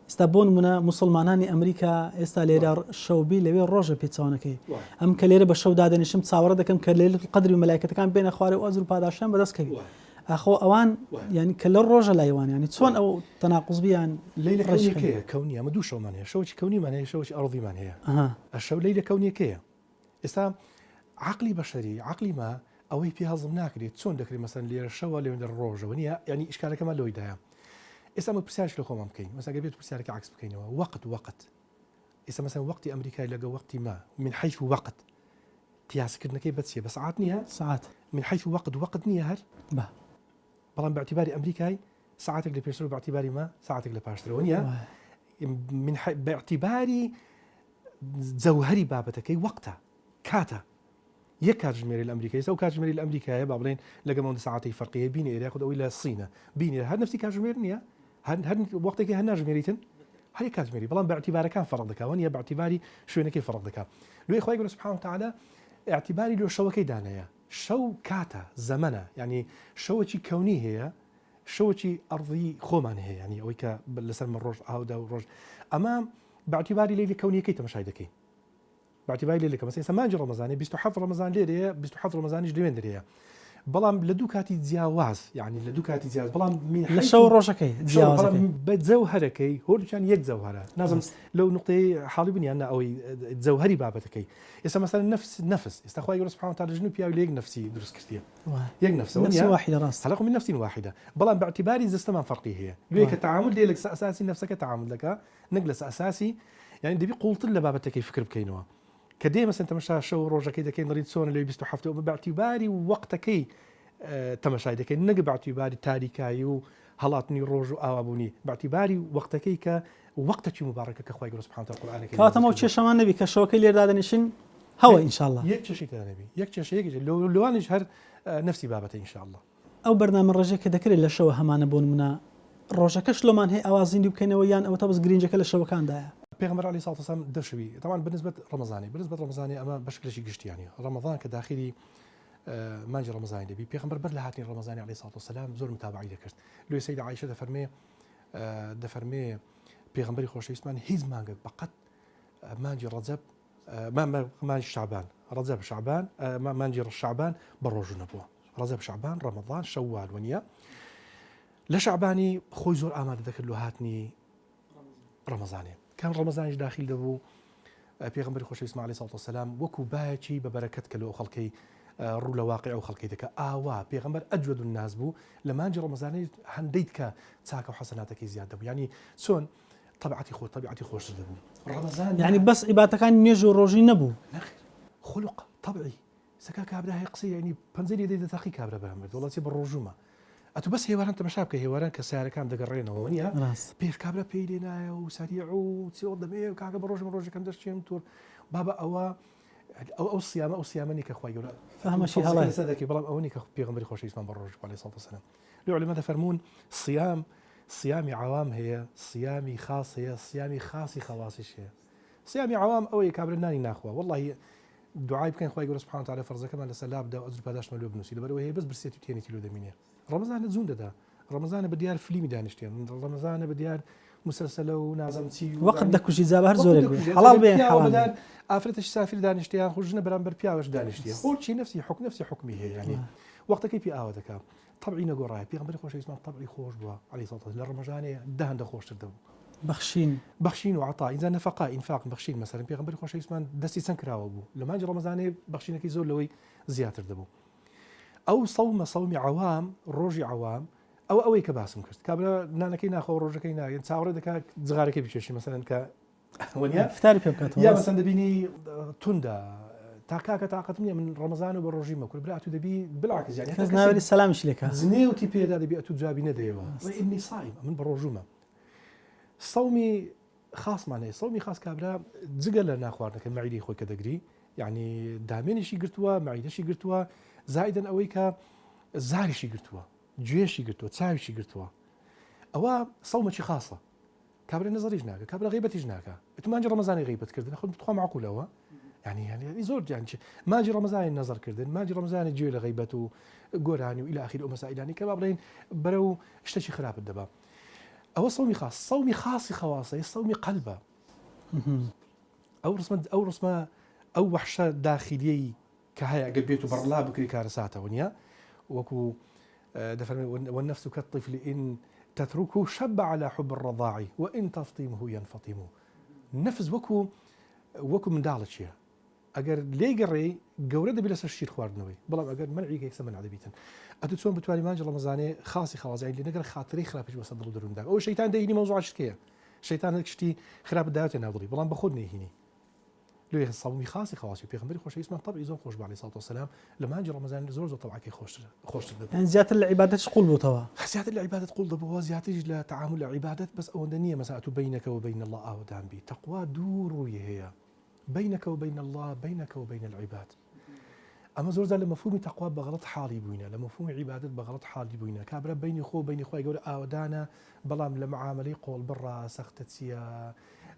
ئێستا بۆ نمونە مسلمانانی ئەمریکا ئێستا لێرە شەوبی لەوێ ڕۆژە پێچەوانەکەی ئەم کە لێرە بە شەو دادەنیشم چاوەڕە دەکەم کە لەیلة القدر و مەلایکەتەکان بێنە خوارێ و ئەجر و پاداشیان بەدەستکەوی ئەخۆ ئەوان ینی کە لە ڕۆژە لایوان ینی چۆن ئەو تەناقوز بیان لەیلە کەونیەکەیە کەونی ئەمە دوو شەومان هەیە شەوی کەونیمان هەیە شەوی ئەڕضیمان هەیە ئەشەو لەیلە کەونیەکەیە ئێستا عقلی بەشەری عقلی ما ئەوەی پێ هەڵزم ناکرێت چۆن دەکرێت مەسەن لێرە شەوە لێوێنە ڕۆژەوە نیە ینی ئیشکالەکەمان لەوەیدایە ئێستا مە پرسیارش لە خۆمان بکەین مەسەن گەبێت پرسیارەکە عکس بکەینەوە وقت ئێستا مەسەن وەقتی ئەمریکای لەگە وەقتی ما من حيث وقت قیاسکردنەکەی بەچیە بە ساعات نییە ساعات من حيث وقت نییە هەر بەڵام باعتباری ئەمریکای ساعتێک لە پێشتر و باعتباری ما ساعتێک لە پاشترەوە نییە من باعتباری جەوهەری بابەتەکەی وەقتە کاتە یەک کاتژمێری لە ئەمریکای ئێستا و کاتژمێری لە ئەمریکایە با بڵێن لەگەڵ ساعتی فەرقیە بینێ ئێریا خۆ ئەوەی لە سینە بینێ هەر نفسی کاتژمێر نییە هەر وەختێکی هەر ناژمێریتن هەر کاتژمێری بەڵام باعتبارەکان فەرق دەکات وانە باعتباری شوێنەکەی فەرق دەکات لێ خوای گەورە سوبحانه وتعالى اعتباری لۆ شەوەکەی دانەیە شەو کاتە زەمەنە ینی شەوەکی کەونی هەیە شەوەکی ئەڕضی خۆمان هەیە ینی ئەوەی کە لەسەر من ڕۆژ ئاودا و ڕۆژ ئەمە باعتباری لێلی کەونیەکەی تەماشای دەکەی باعتباری لێلەکە مەسەن مانجی ڕەمەزانی 27 ڕەمەزان لێرەیە 27 ڕەمەزانیش لەوێندرەیە بەڵام لە دوو کاتی جیاواز یعنی لە دوو کاتی جیاواز بەڵام لە شەو ڕۆژەکەی جیاوازەکەی بە جەوهەرەکەی هۆرچان یەک جەوهەرە نازم لەو نقطەی حاڵی بنیان ئەوەی جەوهەری بابەتەکەی ئێستا مەسەن نفس ئێستا خوای گەورە سوبحانه وتعالى ژن و پیاوی لە یەک نفسی دروست کردیە یەک نفس واحدة ڕاست خلق من نفس واحدة بەڵام باعتباری زستمان فەرقی هەیە لێ کە تعامل لێ لە ئەساسی نفسەکە تعامل دەکا نەک لە ئەساسی یعنی دەبی قوڵتر لە بابەتەکەی فکر بکەینەوە کە دێ مەسەن تەماشا شەو ڕۆژەکەی دەکەین ڕیت چۆن لەوەی 27 باعتباری وەقتەکەی تەماشای دەکەین نەک باعتباری تاریکایی و هەڵاتنی ڕۆژ و ئاوابوونی باعتباری وەقتەکەی کە وەقتێکی مبارەکە کە خوای گەورە سوبحانه وتعالى قورئانەکەی کاتەمە چێشەمان نەبی کە شەوەکەی لێر دادەنیشن هەوە ئینشاءالله یەک چێشێک نەبی یەک چێشەیەکی لەوانش هەر نفسی بابەتە ئینشاءالله ئەو بەرنامە ڕێژەیە کە دەکرێت لە شەوە هەمانە بۆ نمونە ڕۆژەکەش لۆمان هەیە ئاوازیندی بکەینەوە یان ئەوە تەبەس گرنجەکە لە شەوەکاندایە پیغمبر علیه الصلاة والسلام دشوی طبعا بالنسبة رمضاني أما بشكل شيء قشتي يعني رمضان كداخلي مانجي رمضاني دبي پیغمبر بر لهاتني رمضاني عليه الصلاة والسلام زور متابعي ذكرت لو سيدة عائشة دفرمي پیغمبري خوش اسمان هيز مانجا بقت مانجي رجب ما مانجي شعبان رجب شعبان ما مانجي شعبان بروج نبوه رجب شعبان رمضان شوال ونيا لشعباني خوي زور آماد ذكر له هاتني رمضاني كان رمضانش داخل دبو پیغمبر خوش اسماعیل علیه الصلاة والسلام وكو باچی ببركت كلو خلقي رو لواقع او خلقي دك اوا پیغمبر اجود الناس بو لما جي رمضاني هنديت ك تاك وحسناتك زياده يعني سون طبيعتي خوش دبو رمضان يعني بس عبادتك كان نيجو روجي نبو خلق طبيعي سكا كابرا هي قصي يعني بنزلي دي تاخي كابرا بهمد والله سي بالرجومه اتو بس هيواران تمشابك هيواران كسار كان دقرينا ونيا بيف كابرا بيلينا وسريع وتسيود دمي وكاكا بروج كان دشتيم تور بابا او صيامني كخوي يقول فهم شيء الله سادك بلام اوني كبيغمبري خوش اسمه بروج عليه الصلاه والسلام لو علماء فرمون صيامي عوام هي صيامي خاص هي صيامي خاصي خواصش هي صيامي عوام او كابرناني ناخوا والله دعاء كان خوي يقول سبحانه وتعالى فرزك ما لسلاب دا اجر باداش ملو بنوسي لبرو هي بس برسيتو تيني تلو دمينيا رمضان زون دا رمضان بديار فيلم دانشتين رمضان بديار مسلسل ونازمتي وقت دك وشي زاب هر زور حلال بين حرام افرتش سافر دانشتيان خرجنا برامبر بياوش دانشتيان هو شيء نفسي حكمي هي يعني وقتك كيف اودك طبعي نقول راي بيغمبر خوش اسمه طبعي خوش بوا عليه الصلاه والسلام رمضان دهن خوش تدو بەخشین و عطا ئینجا نەفەقا ئینفاق بەخشین مەسەلەن پێغەمبەری خۆش ویسمان دەستی چەند کراوە بوو لە مانگی ڕەمەزانێ بەخشینەکەی زۆر لەوەی زیاتر دەبوو ئەو سەومی عەوام ڕۆژی عەوام ئەوەی کە باسم کرد کابرا نانەکەی ناخۆ ڕۆژەکەی ناگەن چاوەڕێ دەکات جغارەکەی بچێشی مەسەلەن کە فتاری پێ بکاتەوە یا مەسەن دەبینی توندا تاکاکە تااقەت نییە من ڕەمەزان و بە ڕۆژی مەکرد برا تو دەبی بڵاکز یعنی کەس ناوێری سەلامش لێکە زنێوتی پێدا دەبی ئەتو جوابی نەدەیەوە ئینی صائم من بە ڕۆژومە سەومی خاصمان هەیە سەومی خاص کابرا جگە لە ناخواردنەکە مەعیدەی خۆی کە دەگری یعنی دامێنیشی گرتووە مەعیدەشی گرتووە زائیدەن ئەوەی کە زاریشی گرتووە گوێشی گرتووە چاویشی گرتووە ئەوە سەومەکی خاصە کابرا نەزەریش ناکە کابرا غیبەتیش ناکە مانجی ڕەمەزانی غیبەتکردن خۆت بتخوا معقولەوە يعني زۆر جانچ ماجی ڕەمەزانی نەزەرکردن ماجی ڕەمەزانی گوێ لە غیبەت و گۆرانی و إلى آخر ئەو مەسائلانی کە با بڵێن بەرەو شتێکی خراپت دەبا ئەوە سەومی خاص سەومی خاصی خەواسەی سەومی قەلبە ئەو ڕسمە ئەو وەحشە داخلیەی کە هەیە ئەگەر بێت و بەڕڵا بکری کارە ساتەوە نییە وەکو دەفەرمێ والنفس كالطفل إن تتركه شب على حب الرضاع وإن تفطمه ينفطم نفس وەکو منداڵە چییە ئەگەر لێی گەڕێ گەورە دەبی لەسەر شیر خواردنەوەی بەڵام ئەگەر مەرعی کەسە منع دەبیتن ئەتو چۆن بتوانانی مانجی ڕەمەزانێ خاصی خەوازایی لێ نەگەر خاتری خراپش وەسە دڵ و دەرووندا ئەو شەیتان دەهینی مەوزوع شتکەیە شەیتان شتی خراپ داوێتە ناو دڵی بەڵام بە خۆت نەهینی لێ سەومی خاصی خەواسی پێغەمبەری خۆشەویستمان طبعی زۆر خۆش بە عەلەیهی سەڵاتو وەسەلام لە مانجی ڕەمەزان زۆر طبعەکەی خۆشتر دەبێت يعني زیاتر لە عیبادەتش قوڵ بووتەوە زیاتر لە عیبادەت قوڵ دەبەوە زیاتریش لە تعامل لە عیبادەت بەس ئەوەندە نییە مەسا ئەتو بینەکە و بین الله ئاودان بی تەقوا دوو ڕووی هەیە بينك وبين الله بينك وبين العباد أما زور زال مفهوم تقوى بغلط حالي بوينا لمفهوم عبادة بغلط حالي بوينا كابرا بيني خو بيني خو يقول آودانا بلام لمعاملي قول برا سختت سيا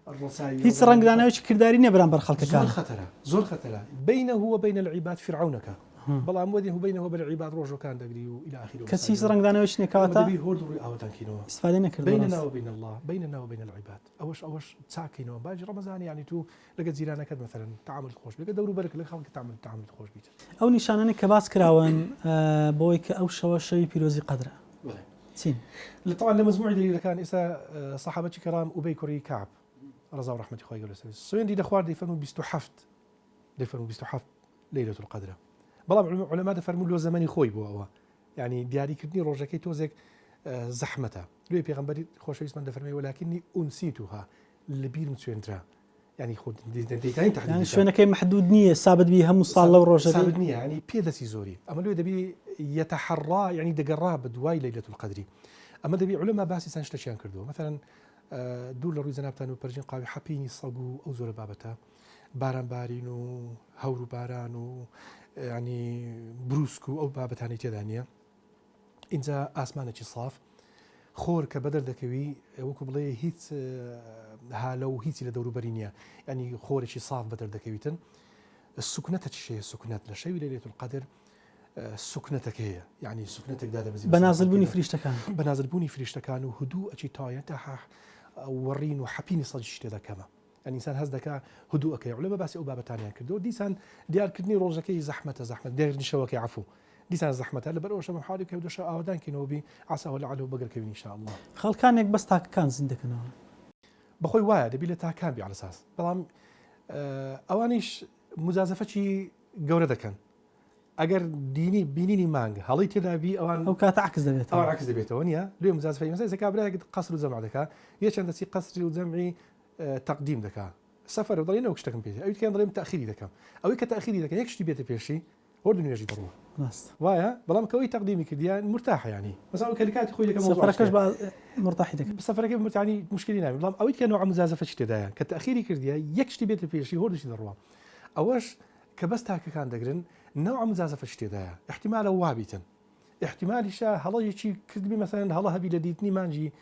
الرسائل هيك رنگ داناوش كرداري نبران برخلك زور خطرة زور خطرة بينه وبين العباد فرعونك بلام وديه بينه وبين العباد روجو كان دقري إلى آخره كسيس رنگ داناوش نكاوتا استفادة بيننا وبين الله بيننا وبين العباد أوش تساكينو باجي رمضان يعني تو لقد زيرانك مثلا تعامل خوش لقد دورو بالك لك خلك تعامل خوش بيت أو نشانني كباس كراون بويك أو شواشي بيروزي قدره سين طبعا لمجموعة اللي كان إسا صحابة كرام أبي كري كعب رضا ورحمة خوي قال سوين دي دخوار دي فرمو بيستحف ليلة القدر بەڵام علەما دەفەرمون لۆ زەمانی خۆی بوو ئەوە یعنی دیاریکردنی ڕۆژەکەی تۆزێک زەحمەتە لێ پێغەمبەری خۆشەویستمان دەفەرمێ وەلاکینی ئونسیتوها لە بیرم چوێنرا یعنی خۆ دەیتانی تەحدید شوێنەکەی محدود نییە سابت بی هەموو ساڵ لەو ڕۆژە سابت نییە ینی پێدەچی زۆری ئەمە لێ دەبی یەتەحەڕا یعنی دەگەڕا بە دوای لەیلەة القەدری ئەمە دەبی علەما باسی چەند شتێکیان کردووە مثلا دوور لە ڕووی جەنابتان و پەرژین قاوی حەپینی سەگ و ئەو زۆرە بابەتە بارانبارین و هەور و باران و يعني بروسكو أو بابتاني تدانية إنجا آسمانك صاف خور كبدر دكوي وكو بلي هيت هالو هيتي لدورو برينيا يعني خورك صاف بدر دكويتن السكنتك شيء السكنات لشيء ليلة القدر سكنتك هي يعني سكنتك دادا بزي بنازل بوني فريشتكان بنازل بوني فريشتكان وهدوء أشي تاين تاح ورين وحبيني صدش تدا كما يعني إنسان هزدك هدوءك علما بس أو باب تاني كردو ديسان ديار كدني روزكي زحمة ديار نشوكي عفو ديسان زحمة اللي بروش من حالك ودوش أودان كنوبي عسى ولا على بقر كوين إن شاء الله خال كانك بس تاك كان زندك أنا بخوي واحد بيله تاك كان بي على أساس بلام أوانيش مزازفتي جورة كان أجر ديني بينيني مانج هالي تدابي أو كاتعكس دبيته أو عكس دبيته ونيا اليوم مزازفتي مثلا إذا كابلا قصر وزمع دكا يش عند سي قصر وزمعي تقديم دكا سفر وضلينا وكشتكم بيته أو كان ضلينا تأخيري دكا أو كتأخيري دكا يكشتي بيته بيشي وردن يجي ضروه ناس وايا بلام كوي تقديمي كديان مرتاحه يعني مثلا كلكات خويا كم موضوع سفركش بقى مرتاح دك سفرك يعني مشكلة نعم بلام أويت كانوا عم زازفة شتدايا كتأخيري كرديا يكشتي بيته بيشي وردش ضروه أوش كبستها كان دقرن نوع مزازفة شتدايا احتمال وابيتن احتمال شا هلا يجي كذبي مثلا هلا هبي لديتني مانجي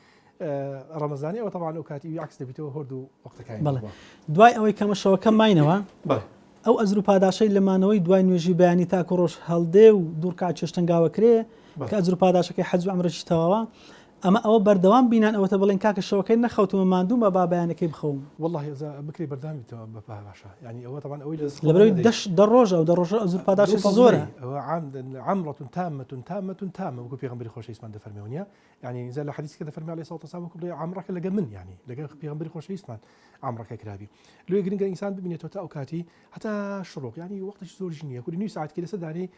رمضاني أو طبعا أوكاتي عكس دبيته هردو وقت كاين بله دواي أوي كم شو كم ماينوا بله أو أزرو پاداشەی لەمانەوەی دوای نوێژی بەیانی تاکو ڕۆژ هەڵدێ و دوور کات چێشتنگاوە کرێ کە ئەزرو پاداشەکەی حەج و عومرەشی تەواوە ئەمە ئەوە بەردەوام بینان ئەوەتە بڵێن کاکە شەوەکەی نەخەوتمە ماندوومە با بەیانەکەی بخەوم والله إذا بكري بردامي باشا يعني هو طبعا أول لەبەرەوەی دەڕۆژە و دەڕۆژە زوو پاداشی زۆرە هو عمرة تامة وكو بيغمبري خوش اسمان دفرميونيا يعني زي الحديث كذا فرمي عليه الصلاة والسلام وكو عمرك لقى من يعني لقى بيغمبري خوش اسمان عمرك كرابي لو يقرن الإنسان ببنيته تا أوكاتي حتى الشروق يعني وقتش زور جنية كل نيو ساعات كده سداني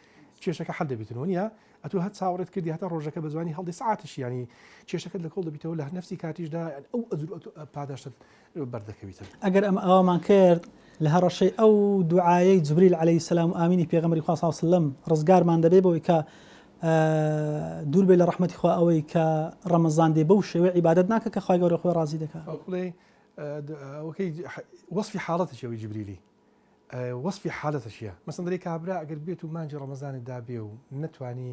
چێشەکە حەل دەبێتنەوەنیە ئەتو هەت چاوەڕێت کردی هەتا ڕۆژەکە بە زوانی هەڵدی ساعتش ینی چێشەکەت لە کۆڵ دەبیتەوە لە نفسی کاتیشدا ئەو ئەزور پاداشت بەردەکەویتن ئەگەر ئەمە ئەومان کرد لە هەڕەشەی ئەو دوعایەی جبریل عەلەیهی سەلام و ئامینی پێغەمبەری خوا صلی الله علیه و سلم ڕزگارمان دەبێ بەوەی کە دوور بێ لە ڕەحمەتی خوا ئەوەی کە ڕەمەزان دێ بەو شێوەیە عیبادەت ناکە کە خوای گەورە خۆی ڕازی دەکات وەکەی وەصفی حاڵەتش ئەوەی جبریلی وەصفی حالەتەشیە مەسەڵەن دەرێ کابرا ئەگەر بێت و مانجی ڕەمەزانی دابێ و نەتوانی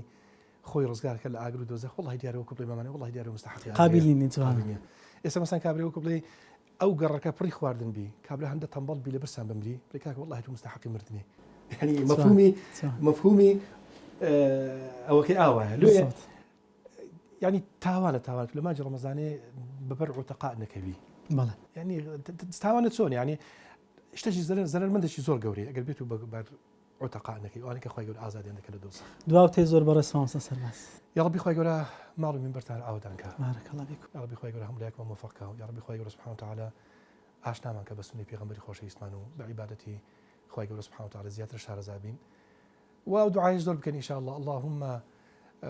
خۆی ڕزگارکە لە ئاگر و دۆزەخ وڵی دیارەوە کوڵی مامانێ وڵی دیارە مستحقی قابلی نیە ئێستا مەسەن کابرێەوە کوڵی ئەو گەڕەکە پڕی خواردن بی کابرا هەندە تەمبەڵ بی لە برسان بمری بێکاکە وڵی تو مستحقی مردنی يعني مفهومي ئەوەکەی ئاوایە يعني تاوانە لە مانجی ڕەمەزانێ بەبەر عوتەقا نەکەوی يعني تاوانت چۆن يعني شتێکی زەرمەندێکی زۆر گەورەی ئەگەر بێت و بەر عوتەقا نەکەی ئەوانەی کە خوای گەورە ئازادیان دەکات لە دۆزەخ دواوتەی زۆر بەڕێز مامۆستا سەرباز یا ربی خوای گەورە ماڵ و مینبەرتان ئاودان کە بارەکەڵڵا بیکم یا ربی خوای گەورە هەموو موفقکە و یا ربی خوای گەورە سبحانه وتعالى ئاشنامان کە بە سنەی پێغەمبەری خۆشەویستمان و بە عیبادەتی خوای گەورە سبحانه وتعالى زیاتر شارەزا بین و دوعای زۆر بکەن ان شاء الله اللهم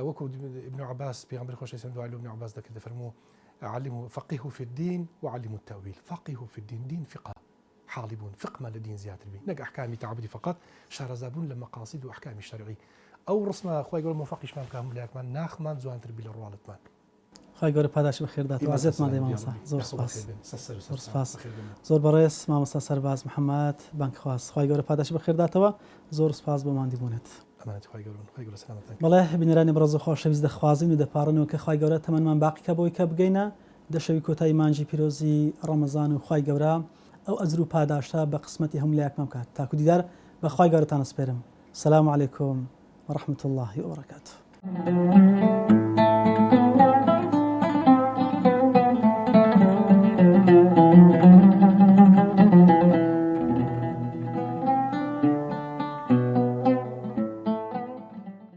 وەکو ابن عباس پێغەمبەری خۆشەویست دوعای ابن عباس دەکرد دەفەرموو علموا فقهوا في الدين وعلموا التأويل فقهوا في الدين دين فقه حالبون فقه لدين زيادة بي نق أحكام تعبدي فقط شارزابون لمقاصد وأحكام الشرعي أو رسمة خوي يقول موفقش ما كهم لك من ناخ من زوان تربي للروالت من خوي يقول پاداش بخير دات وعزت ما ديما صح زور سپاس زور بريس ما مسا سرباز محمد بنك خاص خوي يقول پاداش بخير داتوا زور سپاس بمان ديبونت أمانة خوي يقول سلامتك والله بنراني برزو خوش بيز دخوازين ودپارن وك خوي يقول تمن من باقي كبوي كبجينا دشوي كوتاي مانجي بيروزي رمضان وخوي يقول ئەو ئەزر و پاداشتا بە قسمەتی هەموو لایەکمان بکات تاکو دیدار بەخوای گەورەتان سپێرم. سەلام عەلەیکوم وەڕەحمەتوڵڵاهی وبەرەکاتوه.